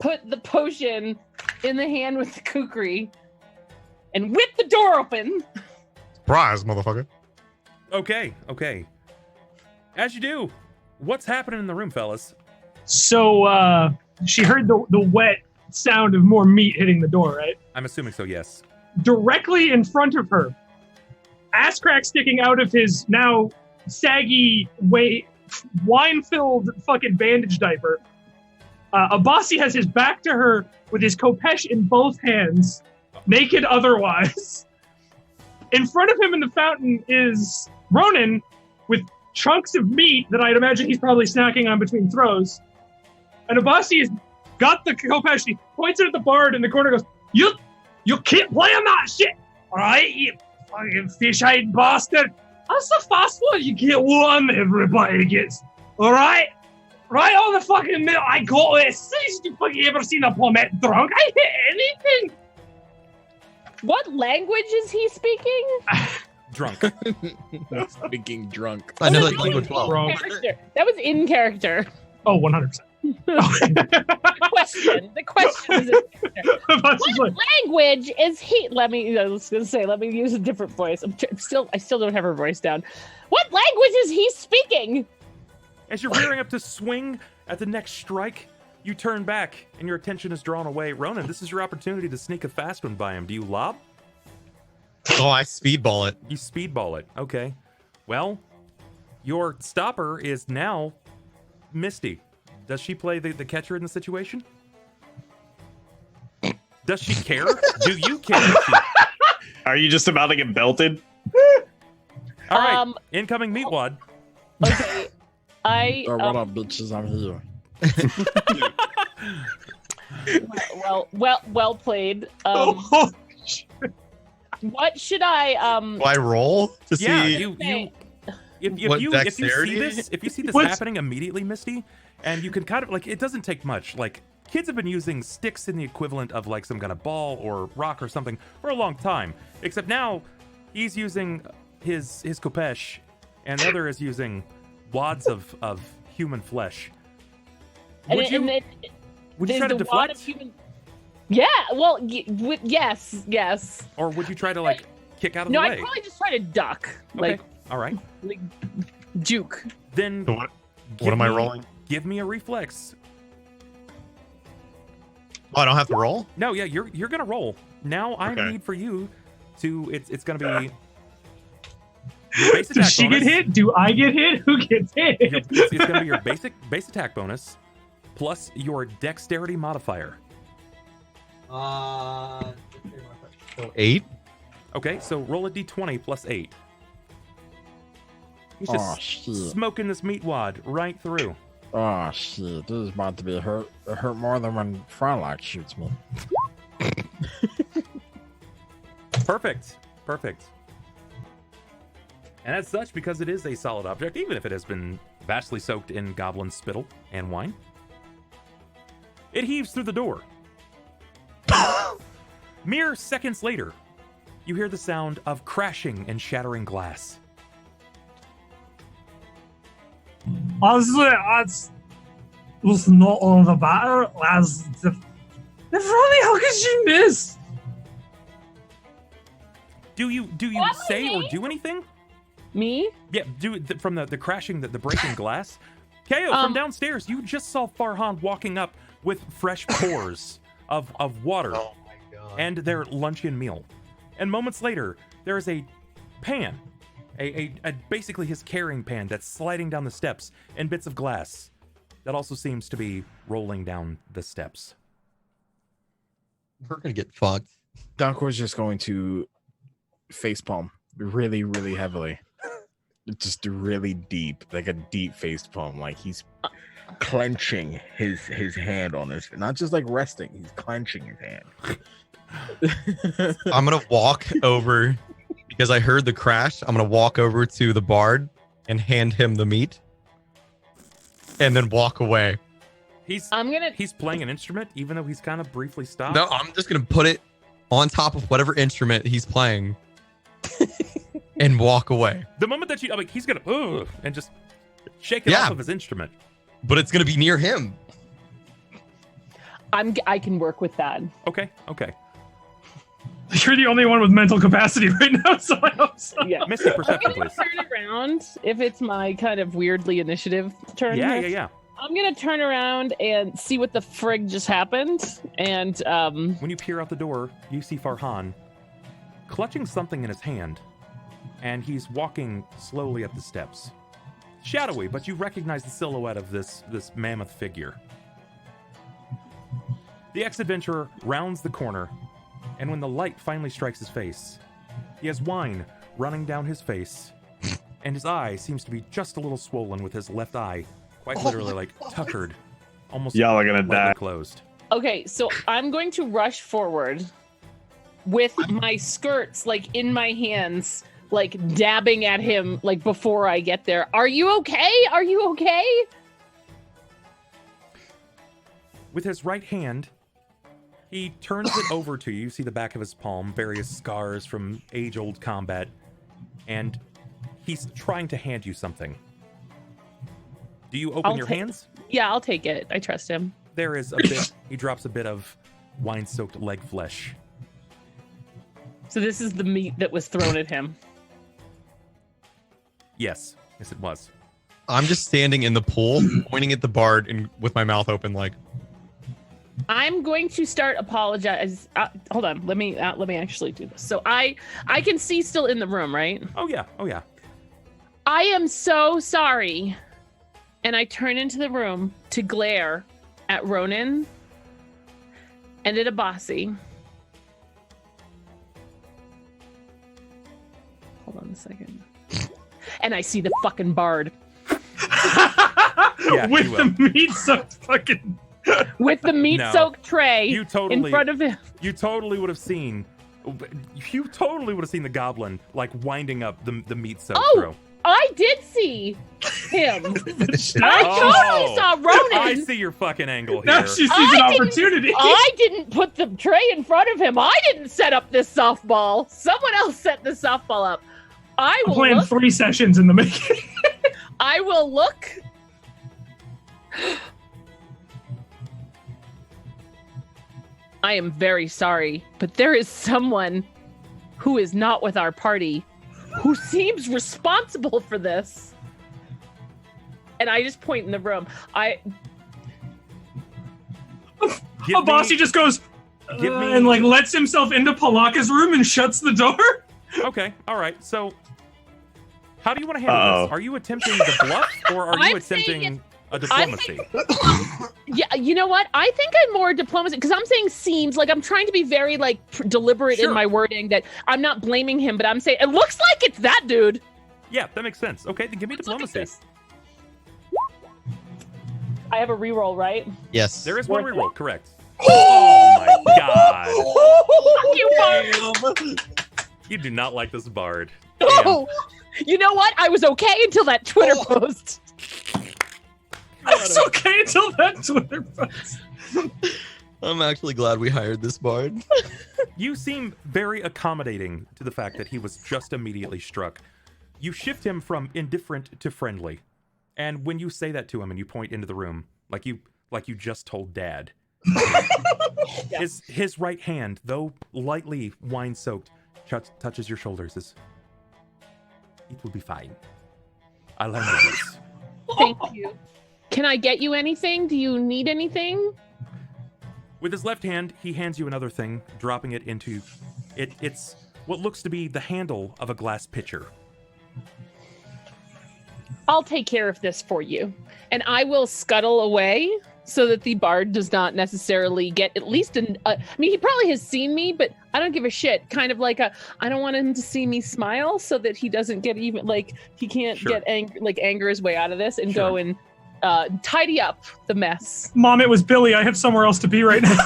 put the potion in the hand with the kukri, and whip the door open. Surprise, motherfucker. Okay. As you do, what's happening in the room, fellas? So, she heard the wet sound of more meat hitting the door, right? I'm assuming so, yes. Directly in front of her, ass crack sticking out of his now saggy, wine-filled fucking bandage diaper. Abasi has his back to her with his kopesh in both hands, naked otherwise. In front of him in the fountain is Ronan with chunks of meat that I'd imagine he's probably snacking on between throws. And Abasi has got the kopesh, he points it at the bard in the corner, goes, You keep playing that shit, alright, you fucking fish-eyed bastard. That's the fast one, you get one, everybody gets, alright? Right on the fucking middle, I got this. You fucking ever seen a plummet drunk? I hit anything. What language is he speaking? Drunk. Speaking drunk. I know That that was language well. That was in character. Oh, 100%. The question is what language is he? I was gonna say, let me use a different voice. I still don't have her voice down. What language is he speaking? As you're rearing up to swing at the next strike, you turn back and your attention is drawn away. Ronan, this is your opportunity to sneak a fast one by him. Do you lob? Oh, I speedball it. You speedball it. Okay. Well, your stopper is now Misty. Does she play the catcher in the situation? Does she care? Do you care? Are you just about to get belted? All right. Incoming meatwad. Okay. What up, bitches? I'm here. Well played. What should I Do I roll to see? Yeah, if you see this What's- happening immediately, Misty, and you can kind of like, it doesn't take much. Like, kids have been using sticks in the equivalent of like some kind of ball or rock or something for a long time. Except now he's using his kopesh, and the other is using wads of human flesh. Would you try to deflect? Yeah, well, yes. Or would you try to like kick out of No, the way? I'd probably just try to duck. Okay. All right. Like juke. Then So what am I rolling? Give me a reflex. Oh, I don't have to roll? No, yeah, you're gonna roll. Now I Okay. need for you to it's gonna be your base attack Does she bonus. get hit? Do I get hit? Who gets hit? It's gonna be your base attack bonus plus your dexterity modifier. So 8. Okay, so roll a d20 plus 8. He's just smoking this meat wad right through. Oh shit! This is about to be hurt more than when Frylock shoots me. Perfect. And as such, because it is a solid object, even if it has been vastly soaked in goblin spittle and wine, it heaves through the door. Mere seconds later, you hear the sound of crashing and shattering glass. Honestly, it was not all the matter as the Neferani, how could she miss? Do you say or do anything? Me? Yeah, from the crashing, the breaking glass. KO, from downstairs, you just saw Farhan walking up with fresh pours of water and their luncheon meal. And moments later, there is a pan, a basically his carrying pan that's sliding down the steps and bits of glass that also seems to be rolling down the steps. We're gonna get fucked. Donkor's just going to facepalm really, really heavily. Just really deep, like a deep facepalm. Like he's clenching his hand on his, not just like resting, he's clenching his hand. I'm gonna walk over because I heard the crash. I'm gonna walk over to the bard and hand him the meat, and then walk away. He's playing an instrument, even though he's kind of briefly stopped. No, I'm just gonna put it on top of whatever instrument he's playing, and walk away. The moment that he's gonna and just shake it off of his instrument. But it's gonna be near him. I can work with that. Okay. You're the only one with mental capacity right now, so I hope so. Yeah. Misty, perception, I'm gonna please. turn around if it's my kind of weirdly initiative turn. Yeah. I'm gonna turn around and see what the frig just happened. And when you peer out the door, you see Farhan clutching something in his hand, and he's walking slowly up the steps. Shadowy, but you recognize the silhouette of this mammoth figure. The ex-adventurer rounds the corner, and when the light finally strikes his face, he has wine running down his face, and his eye seems to be just a little swollen, with his left eye quite literally tuckered, almost y'all are gonna die. Closed. Okay, so I'm going to rush forward with my skirts in my hands, dabbing at him before I get there. Are you okay? Are you okay? With his right hand, he turns it over to you. You see the back of his palm, various scars from age-old combat, and he's trying to hand you something. Do you open your hands? Yeah, I'll take it. I trust him. There is a bit. He drops a bit of wine-soaked leg flesh. So this is the meat that was thrown at him. Yes, it was. I'm just standing in the pool, pointing at the bard and with my mouth open, I'm going to start apologize. Hold on, let me actually do this. So I can see still in the room, right? Oh yeah. I am so sorry. And I turn into the room to glare at Ronan and at Abasi. Hold on a second. And I see the fucking bard. Yeah, with the meat-soaked fucking... With the meat-soaked tray in front of him. You totally would have seen the goblin winding up the meat-soaked throw. I did see him. I totally saw Ronan. I see your fucking angle here. Now she sees an opportunity. I didn't put the tray in front of him. I didn't set up this softball. Someone else set the softball up. I'm playing 3 sessions in the making. I will look. I am very sorry, but there is someone who is not with our party who seems responsible for this. And I just point in the room. Abasi just goes and lets himself into Pilakka's room and shuts the door. Okay, all right. So, how do you want to handle this? Are you attempting the bluff, or are you attempting? a diplomacy. Yeah, you know what? I think I'm more diplomacy because I'm saying seems like I'm trying to be very like deliberate in my wording that I'm not blaming him, but I'm saying it looks like it's that dude. Yeah, that makes sense. Okay, then give me diplomacy. I have a reroll, right? Yes. There is one reroll, correct. Oh my god. Fuck you, Bard. You do not like this bard. No. You know what? I was okay until that Twitter post. It's okay until that Twitter post. I'm actually glad we hired this bard. You seem very accommodating to the fact that he was just immediately struck. You shift him from indifferent to friendly. And when you say that to him and you point into the room, like you just told Dad, his right hand, though lightly wine-soaked, touches your shoulders. It will be fine. I'll handle this. Thank you. Can I get you anything? Do you need anything? With his left hand, he hands you another thing, dropping it into it. It's what looks to be the handle of a glass pitcher. I'll take care of this for you. And I will scuttle away so that the bard does not necessarily get at least I mean, he probably has seen me, but I don't give a shit. Kind of like I don't want him to see me smile so that he doesn't get even like he can't get anger his way out of this and go and tidy up the mess. Mom, it was Billy. I have somewhere else to be right now.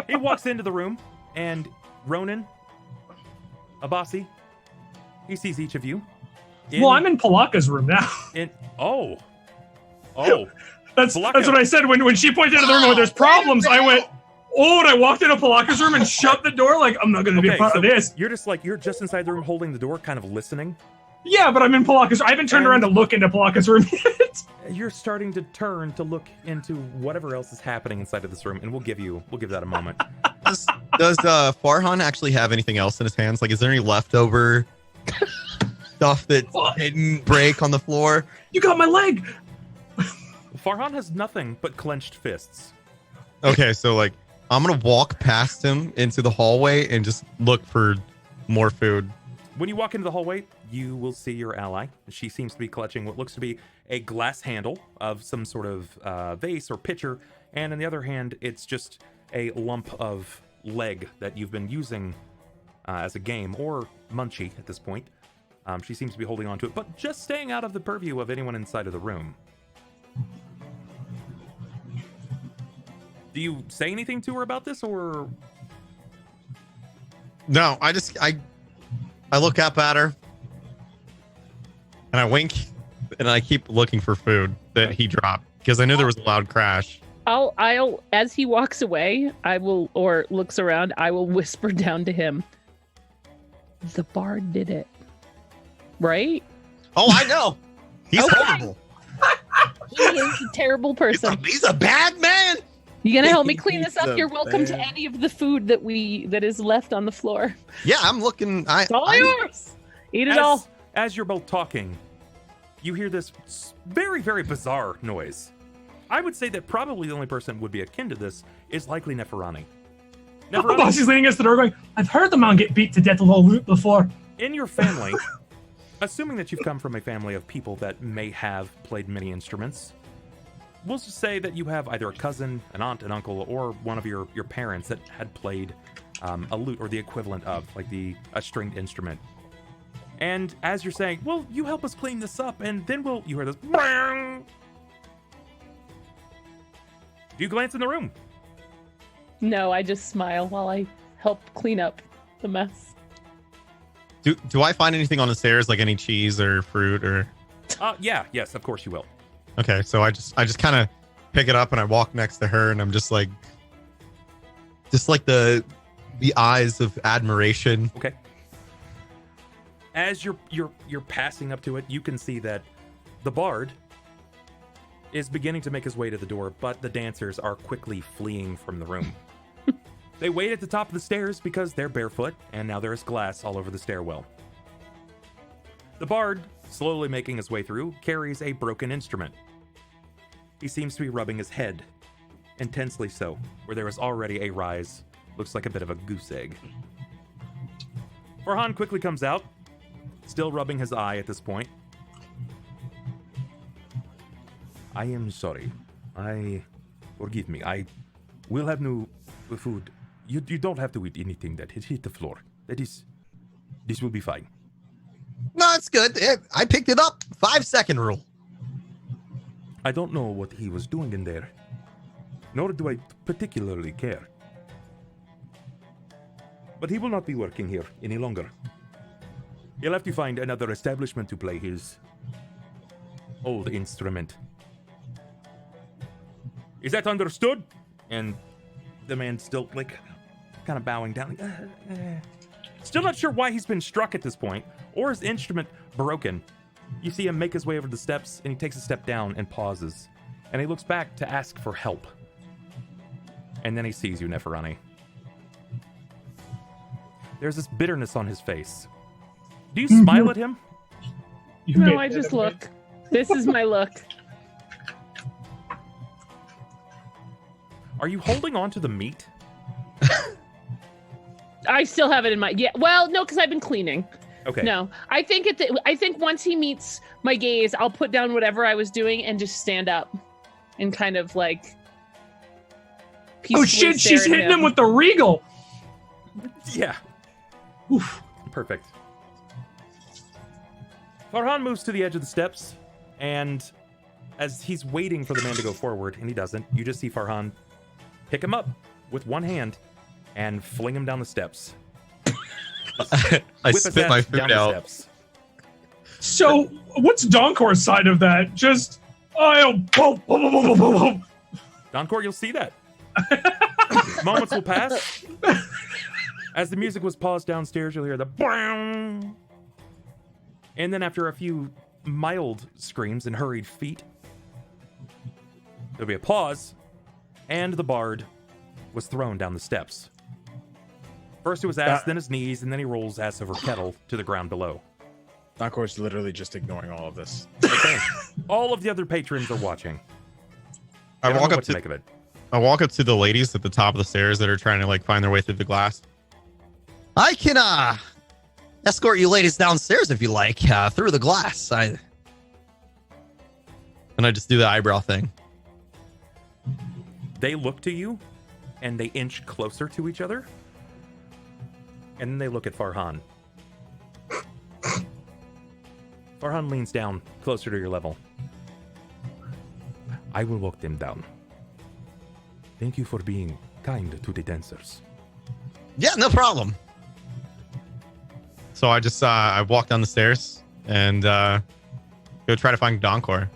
He walks into the room, and Ronan, Abasi, he sees each of you. Well, I'm in Pilakka's room now. That's what I said when she pointed out of the room where there's problems. I went, and I walked into Pilakka's room and shut the door like I'm not going to be a part of this. You're just inside the room holding the door, kind of listening. Yeah, but I'm in Pilakka's. I haven't turned around to look into Pilakka's room yet. You're starting to turn to look into whatever else is happening inside of this room, and we'll give that a moment. Does Farhan actually have anything else in his hands? Like, is there any leftover stuff that didn't break on the floor? You got my leg. Farhan has nothing but clenched fists. Okay, so like I'm gonna walk past him into the hallway and just look for more food. When you walk into the hallway, you will see your ally. She seems to be clutching what looks to be a glass handle of some sort of vase or pitcher, and on the other hand, it's just a lump of leg that you've been using as a game, or munchie at this point. She seems to be holding on to it, but just staying out of the purview of anyone inside of the room. Do you say anything to her about this, or? No, I look up at her and I wink and I keep looking for food that he dropped because I knew there was a loud crash. I'll as he walks away, or looks around, I will whisper down to him, the bard did it. Right? Oh, I know. He's horrible. He is a terrible person. He's a bad man. You gonna help me clean this up? You're welcome to any of the food that is left on the floor. Yeah, I'm looking. It's all yours. Eat it all. As you're both talking, you hear this very, very bizarre noise. I would say that probably the only person who would be akin to this is likely Neferani. She's leaning against the door going, I've heard the man get beat to death with all root before. In your family, assuming that you've come from a family of people that may have played many instruments, we'll just say that you have either a cousin, an aunt, an uncle, or one of your parents that had played a lute or the equivalent of, like a stringed instrument. And as you're saying, well, you help us clean this up, and then you hear this. Bang! Do you glance in the room? No, I just smile while I help clean up the mess. Do I find anything on the stairs, like any cheese or fruit or? Yes, of course you will. Okay, so I just kind of pick it up and I walk next to her and I'm just like the eyes of admiration. Okay. As you're passing up to it, you can see that the bard is beginning to make his way to the door, but the dancers are quickly fleeing from the room. They wait at the top of the stairs because they're barefoot, and now there's glass all over the stairwell. The bard, slowly making his way through, carries a broken instrument. He seems to be rubbing his head, intensely so, where there is already a rise. Looks like a bit of a goose egg. Farhan quickly comes out, still rubbing his eye at this point. I am sorry. Forgive me. I will have no food. You don't have to eat anything that hit the floor. This will be fine. No, it's good. I picked it up. 5-second rule. I don't know what he was doing in there, nor do I particularly care. But he will not be working here any longer. He'll have to find another establishment to play his old instrument. Is that understood? And the man's still, like, kind of bowing down. Still not sure why he's been struck at this point, or his instrument broken. You see him make his way over the steps, and he takes a step down and pauses. And he looks back to ask for help. And then he sees you, Neferani. There's this bitterness on his face. Do you smile at him? No, I just look. This is my look. Are you holding on to the meat? I still have it in my well, no, because I've been cleaning. Okay. No, I think I think once he meets my gaze, I'll put down whatever I was doing and just stand up and kind of like. Oh shit! She's hitting him with the regal. Yeah. Oof. Perfect. Farhan moves to the edge of the steps, and as he's waiting for the man to go forward, and he doesn't, you just see Farhan pick him up with one hand and fling him down the steps. I spit my food out. So, what's Donkor's side of that? Just, Donkor, you'll see that. Moments will pass. As the music was paused downstairs, you'll hear the BOOM! And then after a few mild screams and hurried feet, there'll be a pause, and the bard was thrown down the steps. First to his ass, then his knees, and then he rolls ass over kettle to the ground below. Donkor's literally just ignoring all of this. Okay. All of the other patrons are watching. I walk up to make of it. I walk up to the ladies at the top of the stairs that are trying to like find their way through the glass. I can escort you ladies downstairs if you like, through the glass. And I just do the eyebrow thing. They look to you, and they inch closer to each other, and then they look at Farhan. Farhan leans down, closer to your level. I will walk them down. Thank you for being kind to the dancers. Yeah, no problem. So I just I walk down the stairs and go try to find Donkor.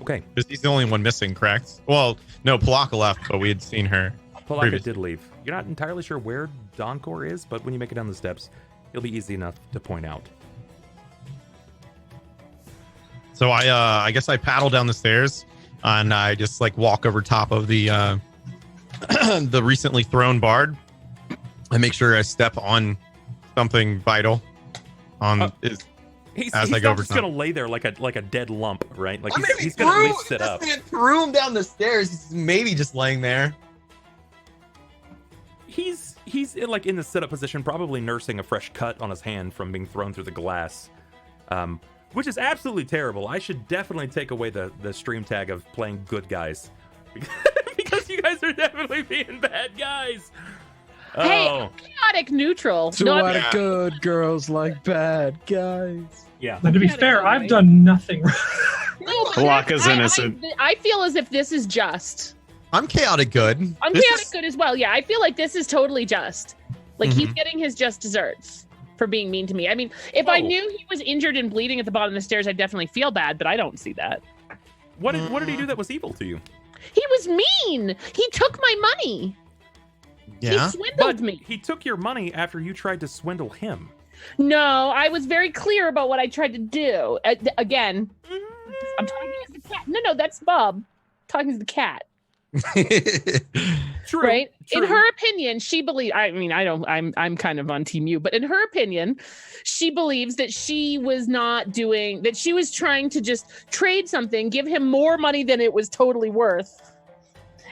Okay. Because he's the only one missing, correct? Well, no, Pilakka left, but we had seen her. Pilakka did leave. You're not entirely sure where Donkor is, but when you make it down the steps, it'll be easy enough to point out. So I guess I paddle down the stairs and I just like walk over top of the the recently thrown bard. I make sure I step on something vital. He's I not go over just top. gonna lay there like a dead lump, right? Like I mean, he's gonna at least sit up. This man threw him down the stairs. He's maybe just laying there. He's in the sit-up position, probably nursing a fresh cut on his hand from being thrown through the glass, which is absolutely terrible. I should definitely take away the stream tag of playing good guys because you guys are definitely being bad guys. Hey, Oh, chaotic neutral. So No, a I'm- lot of good girls like bad guys. yeah. Now, to be Yeah, fair, definitely. I've done nothing wrong. no, but Pilakka's I- innocent. I feel as if this is just. I'm chaotic good. I'm This chaotic is- good as well. Yeah, I feel like this is totally just. Like he's Mhm. getting his just desserts for being mean to me. I mean, if I Oh. knew he was injured and bleeding at the bottom of the stairs, I'd definitely feel bad, but I don't see that. What did he do that was evil to you? He was mean. He took my money. Yeah. He swindled But me. he took your money after you tried to swindle him. No, I was very clear about what I tried to do. Again, I'm talking as the cat. No, that's Bob. I'm talking as the cat. True. Right? True. In her opinion, she believes. I mean, I don't. I'm kind of on Team U, but in her opinion, she believes that she was not doing that. She was trying to just trade something, give him more money than it was totally worth,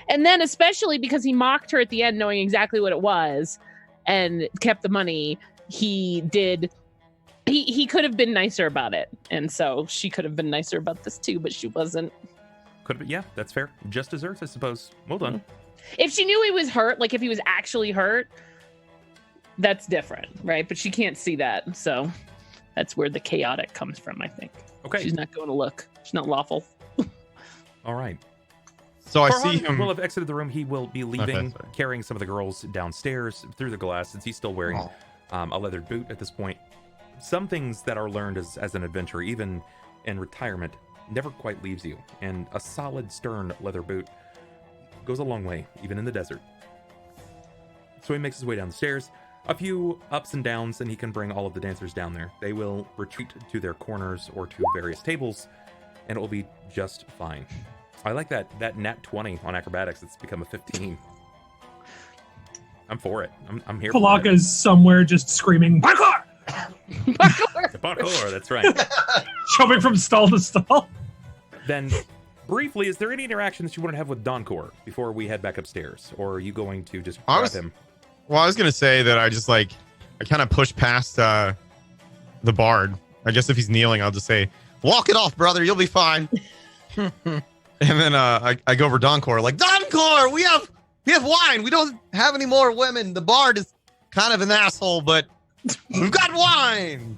and then especially because he mocked her at the end, knowing exactly what it was, and kept the money. He did. He could have been nicer about it, and so she could have been nicer about this too, but she wasn't. Could be, yeah, that's fair. Just desserts, I suppose. Well done. If she knew he was hurt, like if he was actually hurt, that's different, right? But she can't see that, so that's where the chaotic comes from, I think. Okay. She's not going to look. She's not lawful. All right. So I Farhan see him. will have exited the room. He will be leaving, sorry. carrying some of the girls downstairs through the glass, since he's still wearing a leathered boot at this point. Some things that are learned as an adventurer, even in retirement, never quite leaves you. And a solid, stern leather boot goes a long way, even in the desert. So he makes his way down the stairs. A few ups and downs, and he can bring all of the dancers down there. They will retreat to their corners or to various tables, and it will be just fine. I like that nat 20 on acrobatics. It's become a 15. I'm for it. I'm here for it. Pilakka's somewhere just screaming, parkour! Parkour, that's right. Jumping from stall to stall. Then, briefly, is there any interaction that you want to have with Donkor before we head back upstairs? Or are you going to just grab him? Well, I was going to say that I kind of push past the bard. I guess if he's kneeling, I'll just say, walk it off, brother. You'll be fine. And then I go over Donkor, like, Donkor, we have wine. We don't have any more women. The bard is kind of an asshole, but we've got wine.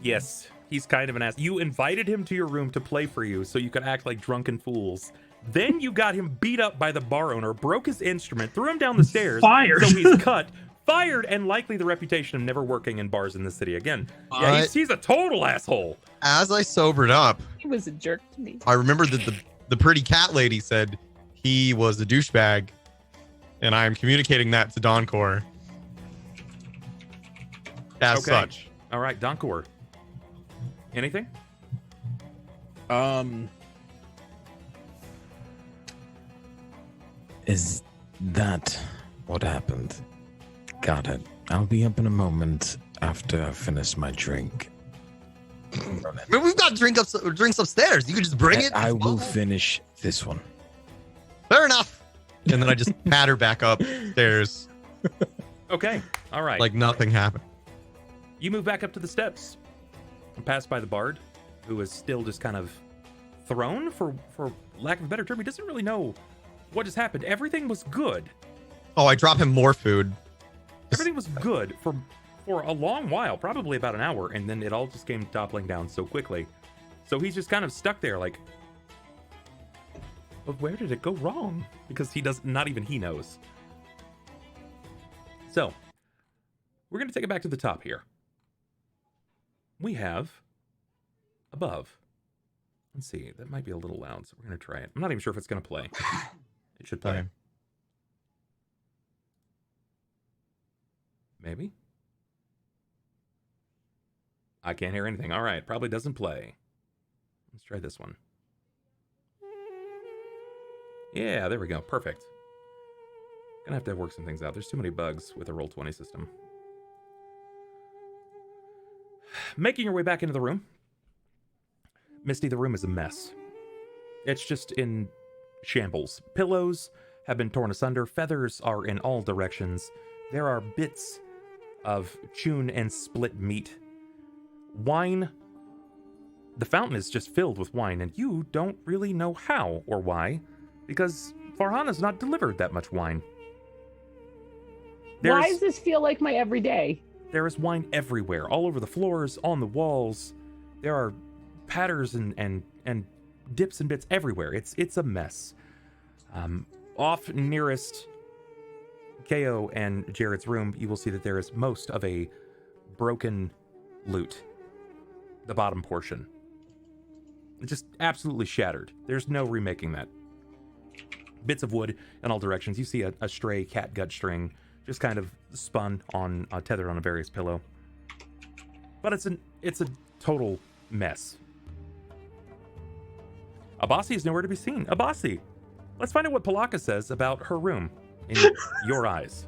Yes, he's kind of an ass. You invited him to your room to play for you so you could act like drunken fools. Then you got him beat up by the bar owner, broke his instrument, threw him down the stairs. Fired. So he's cut, fired, and likely the reputation of never working in bars in the city again. Yeah, he's a total asshole. As I sobered up, He was a jerk to me. I remembered that the pretty cat lady said he was a douchebag, and I am communicating that to Donkor as such. All right, Donkor. Anything? Is that what happened? Got it. I'll be up in a moment after I finish my drink. I mean, we've got drinks upstairs. You can just bring it. I will finish this one. Fair enough. And then I just pat her back upstairs. Okay, all right. Like nothing happened. You move back up to the steps and pass by the bard, who is still just kind of thrown, for lack of a better term. He doesn't really know what just happened. Everything was good. Oh, I drop him more food. Everything was good for a long while, probably about an hour, and then it all just came toppling down so quickly. So he's just kind of stuck there like, but where did it go wrong? Because not even he knows. So, we're going to take it back to the top here. We have above. Let's see, that might be a little loud, so we're going to try it. I'm not even sure if it's going to play. It should play. Okay. Maybe? I can't hear anything. All right, probably doesn't play. Let's try this one. Yeah, there we go. Perfect. Gonna have to work some things out. There's too many bugs with the Roll20 system. Making your way back into the room. Misty, the room is a mess. It's just in shambles. Pillows have been torn asunder. Feathers are in all directions. There are bits of chewn and split meat. Wine. The fountain is just filled with wine, and you don't really know how or why, because Farhan has not delivered that much wine. Why does this feel like my everyday? There is wine everywhere, all over the floors, on the walls. There are patters and dips and bits everywhere. It's a mess. Off nearest KO and Jared's room, you will see that there is most of a broken lute. The bottom portion. It's just absolutely shattered. There's no remaking that. Bits of wood in all directions. You see a stray cat gut string just kind of spun on tethered on a various pillow. But it's a total mess. Abasi is nowhere to be seen. Abasi, let's find out what Pilakka says about her room in your eyes.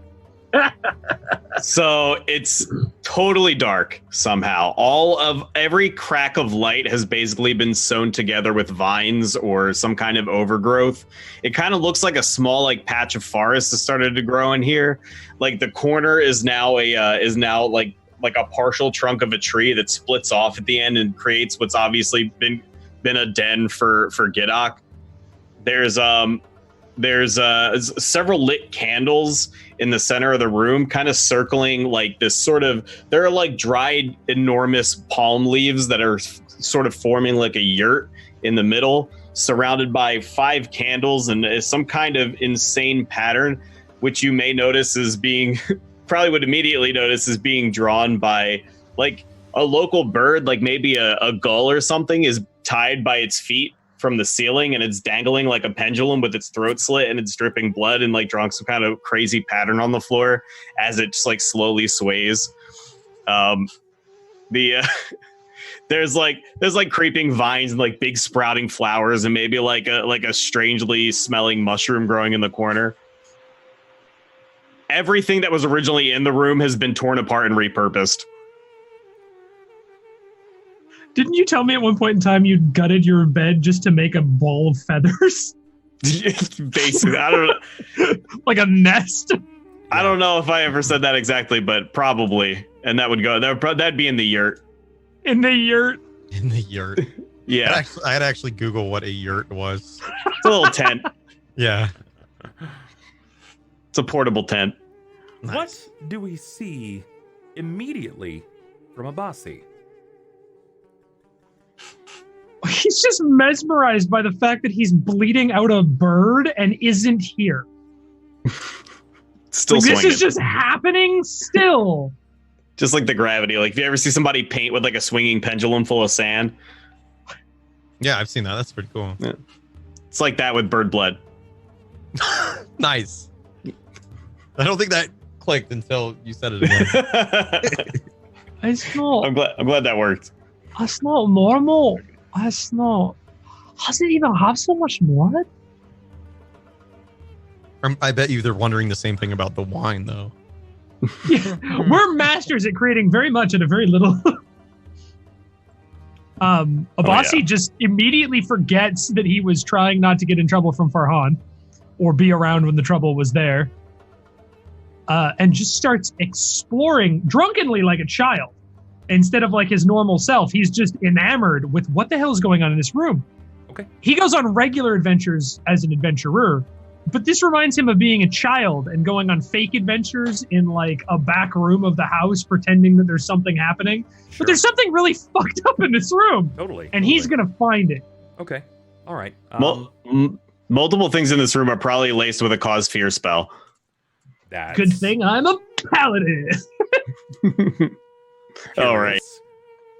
So it's totally dark somehow. Every crack of light has basically been sewn together with vines or some kind of overgrowth. It kind of looks like a small patch of forest has started to grow in here. Like the corner is now like a partial trunk of a tree that splits off at the end and creates what's obviously been a den for Gidok. There's several lit candles in the center of the room, kind of circling like this sort of. There are like dried enormous palm leaves that are sort of forming like a yurt in the middle, surrounded by 5 candles and some kind of insane pattern, which you may notice is being probably would immediately notice is being drawn by like a local bird, like maybe a gull or something, is tied by its feet from the ceiling and it's dangling like a pendulum with its throat slit and it's dripping blood and like drawing some kind of crazy pattern on the floor as it just like slowly sways. There's creeping vines and like big sprouting flowers and maybe like a strangely smelling mushroom growing in the corner. Everything that was originally in the room has been torn apart and repurposed. Didn't you tell me at one point in time you gutted your bed just to make a ball of feathers? Basically, I don't know. Like a nest? I don't know if I ever said that exactly, but probably. And that would go, that'd be in the yurt. In the yurt? In the yurt. Yeah. I had to actually Google what a yurt was. It's a little tent. Yeah. It's a portable tent. Nice. What do we see immediately from Abasi? He's just mesmerized by the fact that he's bleeding out a bird and isn't here. Still like, swinging. this is just happening still. Just like the gravity. Like, if you ever see somebody paint with like a swinging pendulum full of sand. Yeah, I've seen that. That's pretty cool. Yeah. It's like that with bird blood. Nice. I don't think that clicked until you said it again. It's not. I'm glad that worked. That's not normal. That's not. Does it even have so much blood? I bet you they're wondering the same thing about the wine, though. Yeah, we're masters at creating very much out of very little. Abasi just immediately forgets that he was trying not to get in trouble from Farhan or be around when the trouble was there. And just starts exploring drunkenly like a child. Instead of like his normal self, he's just enamored with what the hell is going on in this room. Okay. He goes on regular adventures as an adventurer, but this reminds him of being a child and going on fake adventures in like a back room of the house, pretending that there's something happening. Sure. But there's something really fucked up in this room. Totally. And he's going to find it. Okay. All right. Multiple things in this room are probably laced with a cause fear spell. That's Good thing I'm a paladin. All right.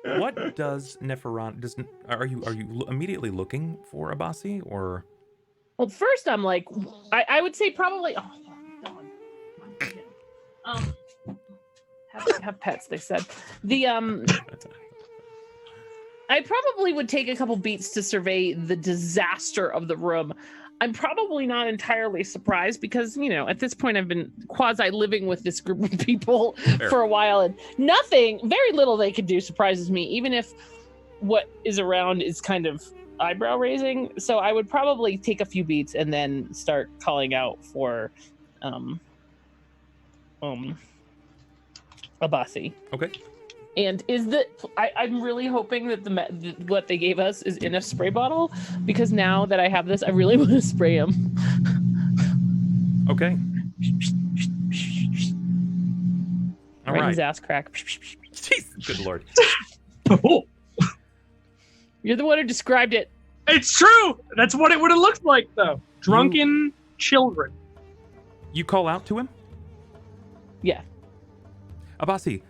What does Neferani? Are you immediately looking for Abasi or? Well, first I'm like, I would say probably. Oh, God. Have pets. They said I probably would take a couple beats to survey the disaster of the room. I'm probably not entirely surprised because, you know, at this point I've been quasi living with this group of people for a while, and very little they could do surprises me, even if what is around is kind of eyebrow raising. So I would probably take a few beats and then start calling out for Abasi. Okay. And I'm really hoping that what they gave us is in a spray bottle, because now that I have this, I really want to spray him. Okay. All right. His ass crack. Jeez, good lord. You're the one who described it. It's true. That's what it would have looked like, though. Drunken children. You call out to him? Yeah. Abasi,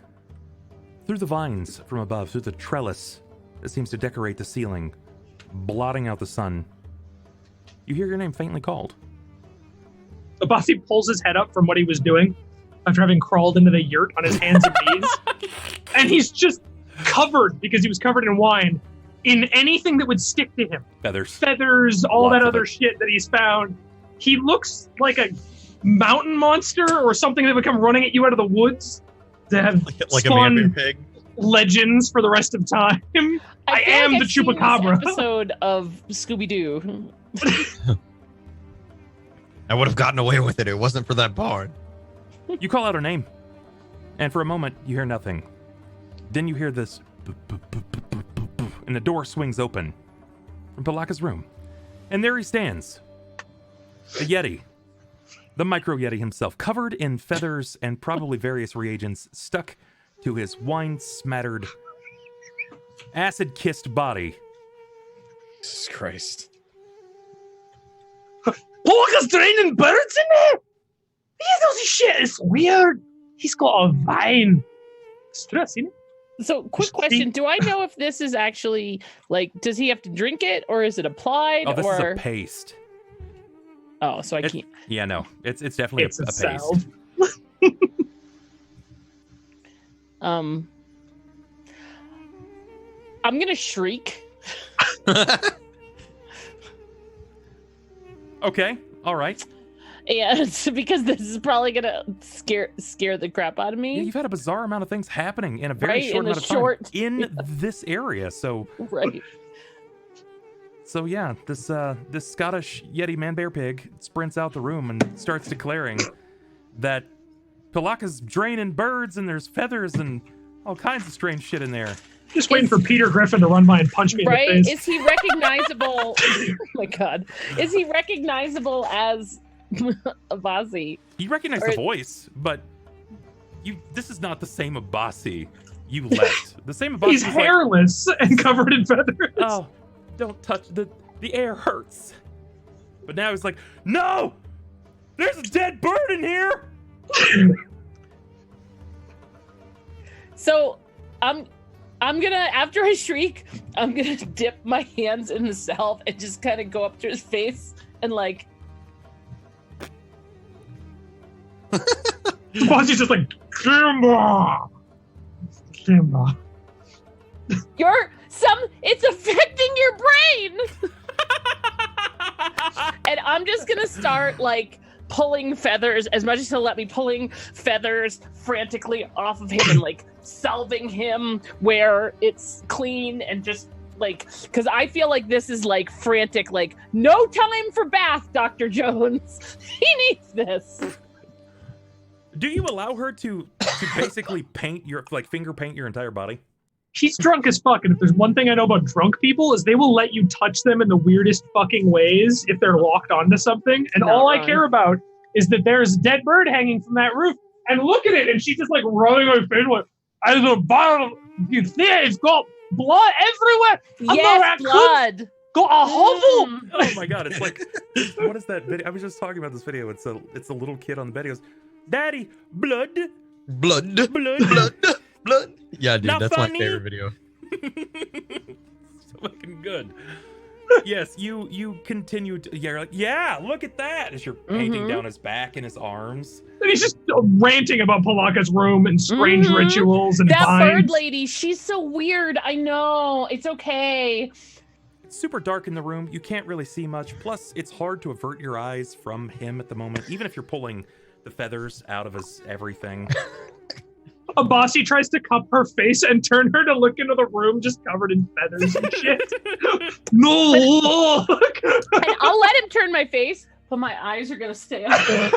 through the vines from above, through the trellis that seems to decorate the ceiling, blotting out the sun, you hear your name faintly called. Abasi pulls his head up from what he was doing after having crawled into the yurt on his hands and knees. And he's just covered, because he was covered in wine, in anything that would stick to him. Feathers, all Lots that of other it. shit that he's found. He looks like a mountain monster or something that would come running at you out of the woods that have Like a spawned man pig. legends for the rest of time. I feel am like the I've seen this Chupacabra. episode of Scooby-Doo. I would have gotten away with it. It wasn't for that bard. You call out her name, and for a moment, you hear nothing. Then you hear this, and the door swings open from Pilakka's room. And there he stands. A Yeti. The micro Yeti himself, covered in feathers and probably various reagents stuck to his wine-smattered, acid-kissed body. Jesus Christ. Pilakka's draining birds in there? This shit is weird. He's got a vine. Stress, you know? So, quick question. Do I know if this is actually, like, does he have to drink it, or is it applied? Oh, this or... is a paste. Oh, so I can't. Yeah, no. It's definitely It's a paste. sound. I'm gonna shriek. Okay, all right. And because this is probably gonna scare the crap out of me. Yeah, you've had a bizarre amount of things happening in a very Right, short in a amount of short- time in this area. So Right. So yeah, this Scottish Yeti man bear pig sprints out the room and starts declaring that Pilakka's draining birds and there's feathers and all kinds of strange shit in there. Just waiting for Peter Griffin to run by and punch me Right? in the face. Is he recognizable? Oh my god. Is he recognizable as Abasi? You recognize the voice, but this is not the same Abasi you left. The same Abasi. He's hairless and covered in feathers. Oh, don't touch the air hurts. But now he's like, no! There's a dead bird in here! So I'm gonna, after I shriek, I'm gonna dip my hands in the salve and just kind of go up to his face and like. Bossy's just like, Simba! Simba. It's affecting your brain! And I'm just gonna start like pulling feathers, as much as he'll let me, pulling feathers frantically off of him and like salving him where it's clean and just like, because I feel like this is like frantic, like, no time for bath, Dr. Jones. He needs this. Do you allow her to basically paint your, like, finger paint your entire body? She's drunk as fuck, and if there's one thing I know about drunk people is they will let you touch them in the weirdest fucking ways if they're locked onto something. And all I care about is that there's a dead bird hanging from that roof. And look at it, and she's just like rubbing her face like, as a bottle, you see it, it's got blood everywhere. Yes, blood. Got a hovel. Oh my god, it's like, what is that video? I was just talking about this video. It's a little kid on the bed. He goes, Daddy, blood. Blood. Blood. Blood. Yeah, dude, Not that's funny. my favorite video. So fucking good. Yes, you continue to, you're like, yeah, look at that, as you're painting down his back and his arms. And he's just ranting about Pilakka's room and strange rituals and that vines. bird lady, she's so weird. I know. It's okay. It's super dark in the room. You can't really see much. Plus, it's hard to avert your eyes from him at the moment, even if you're pulling the feathers out of his everything. Abasi tries to cup her face and turn her to look into the room just covered in feathers and shit. No, look! And I'll let him turn my face, but my eyes are gonna stay up there.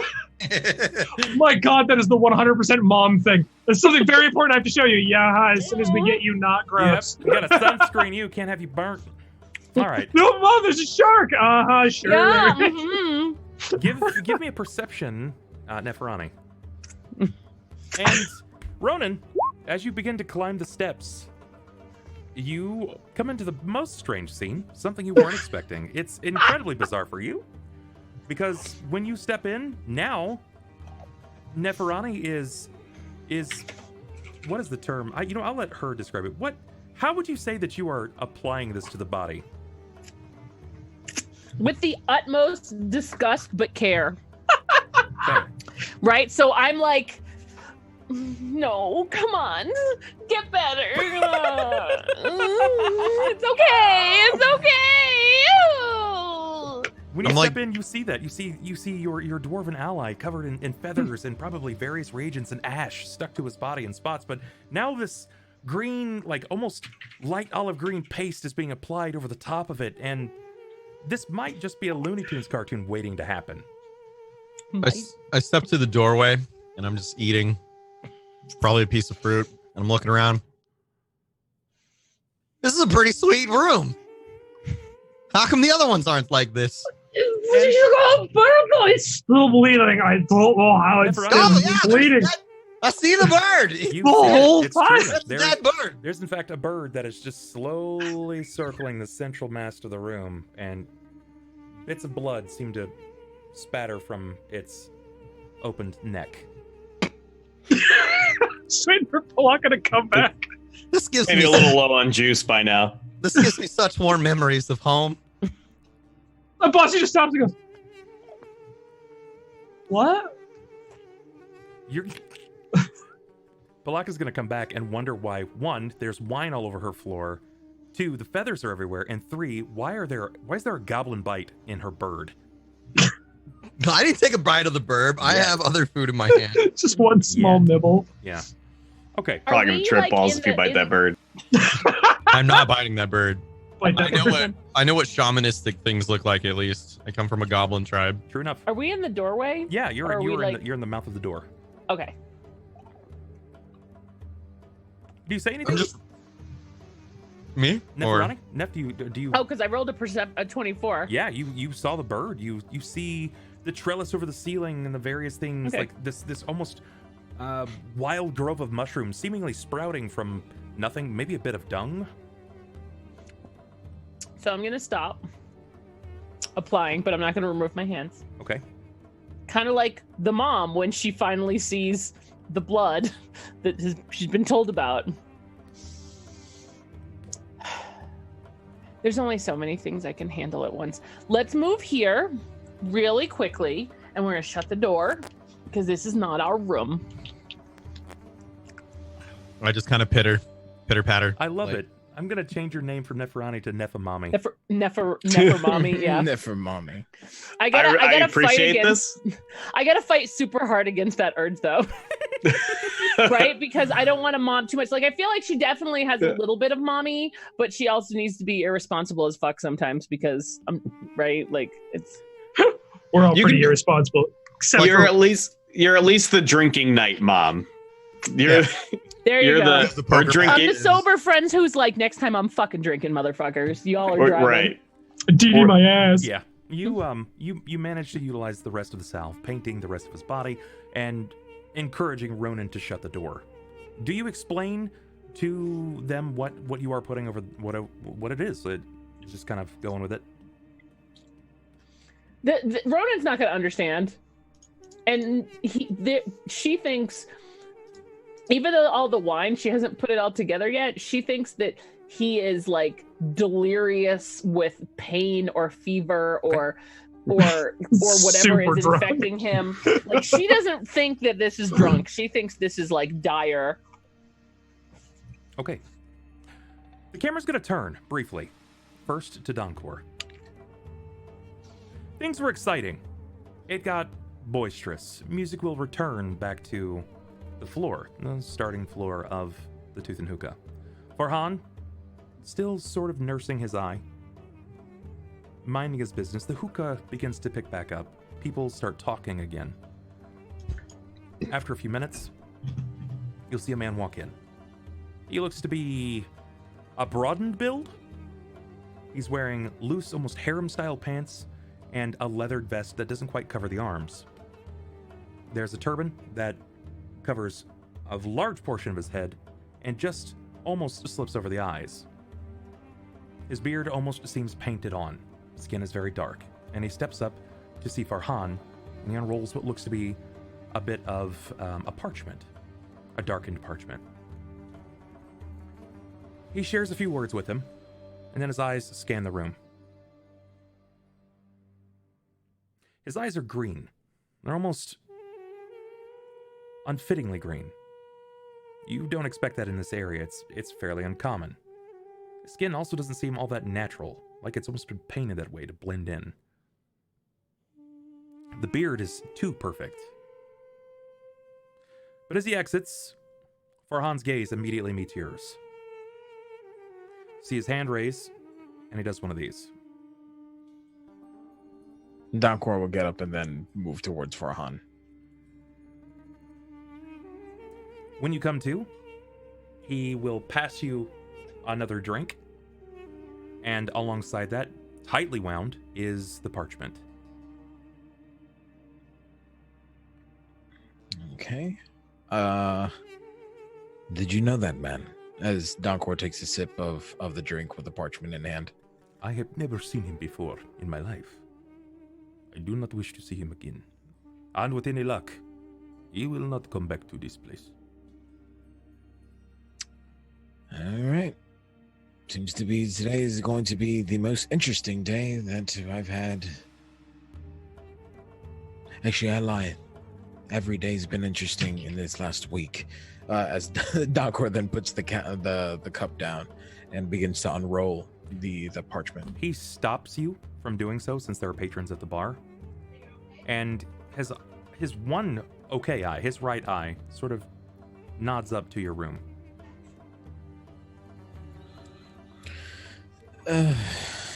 My God, that is the 100% mom thing. There's something very important I have to show you. Yeah, as soon as we get you not gross. Yep, we gotta sunscreen you. Can't have you burnt. All right. No, Mom, there's a shark. Sure. Yeah. Give me a perception, Neferani. And Ronan, as you begin to climb the steps, you come into the most strange scene, something you weren't expecting. It's incredibly bizarre for you, because when you step in, now, Neferani is what is the term? I'll let her describe it. How would you say that you are applying this to the body? With the utmost disgust but care. Okay. Right? So I'm like, no, come on, get better. It's okay. It's okay. When you step in, you see that. You see your dwarven ally covered in feathers and probably various reagents and ash stuck to his body in spots. But now this green, like almost light olive green paste is being applied over the top of it, and this might just be a Looney Tunes cartoon waiting to happen. I step to the doorway and I'm just eating probably a piece of fruit, and I'm looking around. This is a pretty sweet room. How come the other ones aren't like this? It's still bleeding. I don't know how it's Neferani. still bleeding. I see the bird. You The whole it's time. true. That's a dead bird. There's in fact a bird that is just slowly circling the central mast of the room, and bits of blood seem to spatter from its opened neck. Waiting for Pilakka to come back. This gives Maybe me a little low on juice by now. This gives me such warm memories of home. Abasi just stops and goes, "What?" You're Pilakka's gonna come back and wonder why, 1, there's wine all over her floor, 2, the feathers are everywhere, and 3, why is there a goblin bite in her bird? I didn't take a bite of the bird. I have other food in my hand. Just one small nibble. Yeah. Okay. Are Probably gonna we, trip like, balls in if you the- bite in- that bird. I'm not biting that bird. Like I that. know what shamanistic things look like. At least I come from a goblin tribe. True enough. Are we in the doorway? Yeah, Or you're are we, like- you're in the mouth of the door. Okay. Do you say anything? Me? Neferani? Nef, do you Oh, because I rolled a 24. Yeah, you saw the bird. You see the trellis over the ceiling and the various things, Okay. like this almost wild grove of mushrooms seemingly sprouting from nothing, maybe a bit of dung. So I'm gonna stop applying, but I'm not gonna remove my hands. Okay. Kind of like the mom when she finally sees the blood that she's been told about. There's only so many things I can handle at once. Let's move here really quickly, and we're gonna shut the door because this is not our room. I just kind of pitter patter. I love Like- it. I'm gonna change your name from Neferani to Nefamami. Nefer mommy, yeah. Nefer mommy. I gotta I fight appreciate against. this. I gotta fight super hard against that urge though, right? Because I don't want to mom too much. Like I feel like she definitely has a little bit of mommy, but she also needs to be irresponsible as fuck sometimes because right, like it's. We're all You pretty can- irresponsible. Except You're for, at least the drinking night mom. You're There you you're go. the poker or drinking I'm the sober friends who's like, next time I'm fucking drinking, motherfuckers. Y'all are driving. right. DD my ass. Yeah. You managed to utilize the rest of the salve, painting the rest of his body, and encouraging Ronan to shut the door. Do you explain to them what you are putting over what it is? Just kind of going with it. Ronan's not gonna understand, and she thinks, even though all the wine, she hasn't put it all together yet. She thinks that he is like delirious with pain or fever or whatever Super is drunk. infecting him. Like she doesn't think that this is drunk. She thinks this is like dire. Okay. The camera's gonna turn briefly. First to Donkor. Things were exciting. It got boisterous. Music will return back to the floor, the starting floor of the Tooth and Hookah. Farhan, still sort of nursing his eye, minding his business, the hookah begins to pick back up. People start talking again. After a few minutes, you'll see a man walk in. He looks to be a broadened build. He's wearing loose, almost harem-style pants and a leathered vest that doesn't quite cover the arms. There's a turban that covers a large portion of his head and just almost slips over the eyes. His beard almost seems painted on. Skin is very dark, and he steps up to see Farhan, and he unrolls what looks to be a bit of a parchment, a darkened parchment. He shares a few words with him, and then his eyes scan the room. His eyes are green. They're almost unfittingly green. You don't expect that in this area. It's fairly uncommon. His skin also doesn't seem all that natural, like it's almost been painted that way to blend in. The beard is too perfect. But as he exits, Farhan's gaze immediately meets yours. See his hand raise, and he does one of these. Donkor will get up and then move towards Farhan. When you come to, he will pass you another drink, and alongside that, tightly wound is the parchment. Okay. Did you know that man? As Donkor takes a sip of the drink with the parchment in hand. I have never seen him before in my life. I do not wish to see him again. And with any luck, he will not come back to this place. All right. Seems to be today is going to be the most interesting day that I've had. Actually, I lie. Every day's been interesting in this last week. As Donkor then puts the cup down and begins to unroll the parchment. He stops you from doing so since there are patrons at the bar. And his one okay eye, his right eye, sort of nods up to your room.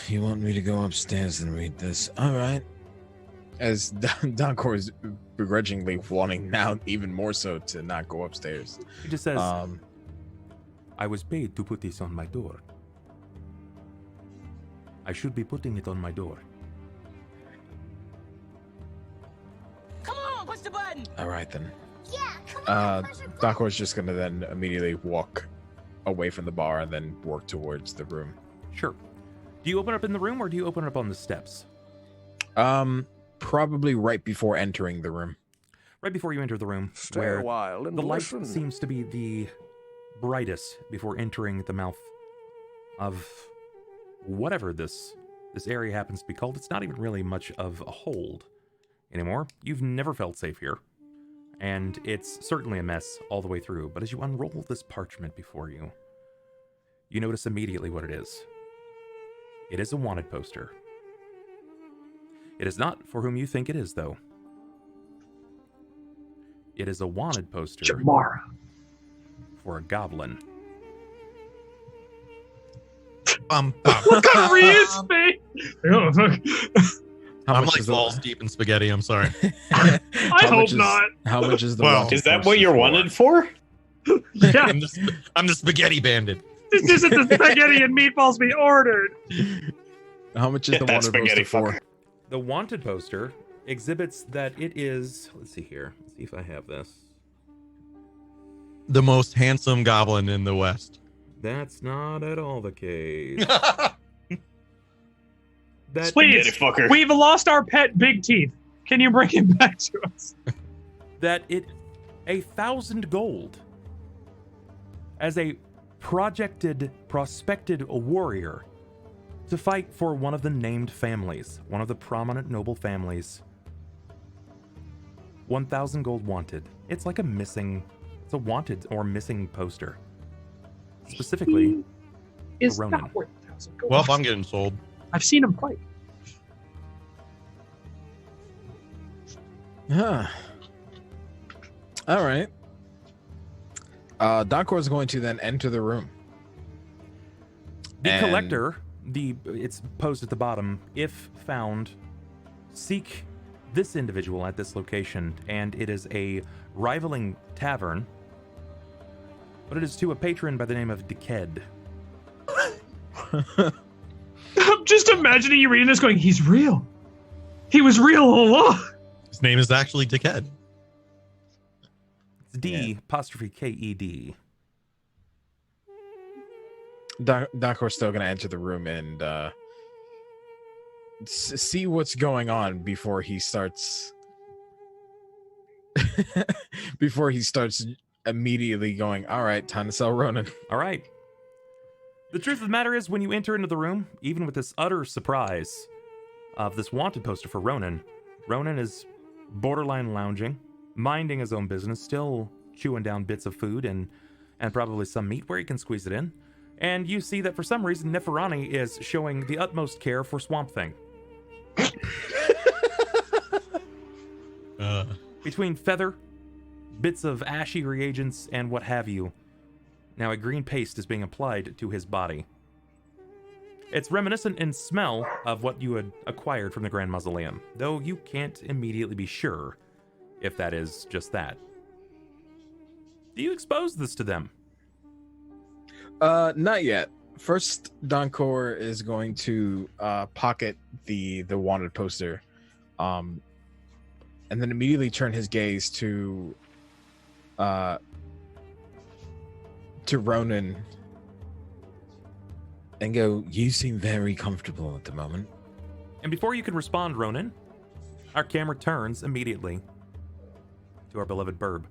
You want me to go upstairs and read this? All right. As Donkor is begrudgingly wanting now even more so to not go upstairs. He just says, I was paid to put this on my door. I should be putting it on my door. Come on, push the button. All right, then. Yeah, come on. Donkor is just going to then immediately walk away from the bar and then work towards the room. Sure. Do you open up in the room or do you open up on the steps? Probably right before entering the room. Right before you enter the room, Stay where a while and the light listen. seems to be the brightest before entering the mouth of whatever this area happens to be called. It's not even really much of a hold anymore. You've never felt safe here, and it's certainly a mess all the way through. But as you unroll this parchment before you, you notice immediately what it is. It is a wanted poster. It is not for whom you think it is, though. It is a wanted poster Jamara. for a goblin. What kind of Ryu's face? Oh, fuck. I'm like balls deep in spaghetti. I'm sorry. I hope not. How much is the Well, wanted Is that poster what you're for? wanted for? Yeah, I'm the spaghetti bandit. this isn't the spaghetti and meatballs we ordered. How much is the That wanted spaghetti poster for? fucker. The wanted poster exhibits that it is, let's see here. Let's see if I have this. The most handsome goblin in the West. That's not at all the case. That Please, Spaghetti fucker. we've lost our pet Big Teeth. Can you bring him back to us? that it 1,000 gold as a prospected warrior to fight for one of the named families, one of the prominent noble families. 1,000 gold wanted. It's like it's a wanted or missing poster. Specifically, Is Ronan. not worth 1,000 gold. Well, if I'm getting sold. I've seen him fight. Huh. All right. Donkor is going to then enter the room. the And- collector, it's posed at the bottom. If found, seek this individual at this location, and it is a rivaling tavern, but it is to a patron by the name of Deked. I'm just imagining you reading this going, he's real. He was real all along. His name is actually Dickhead. It's D''Ked. Donkor's still going to enter the room and see what's going on before he starts immediately going, all right, time to sell Ronan. All right. The truth of the matter is, when you enter into the room, even with this utter surprise of this wanted poster for Ronan, Ronan is borderline lounging, minding his own business, still chewing down bits of food and probably some meat where he can squeeze it in. And you see that for some reason, Neferani is showing the utmost care for Swamp Thing. Between feather, bits of ashy reagents, and what have you, now a green paste is being applied to his body. It's reminiscent in smell of what you had acquired from the Grand Mausoleum, though you can't immediately be sure if that is just that. Do you expose this to them? Not yet. First, Donkor is going to pocket the wanted poster, and then immediately turn his gaze to Ronan and go, "You seem very comfortable at the moment." And before you can respond, Ronan, our camera turns immediately to our beloved Burb.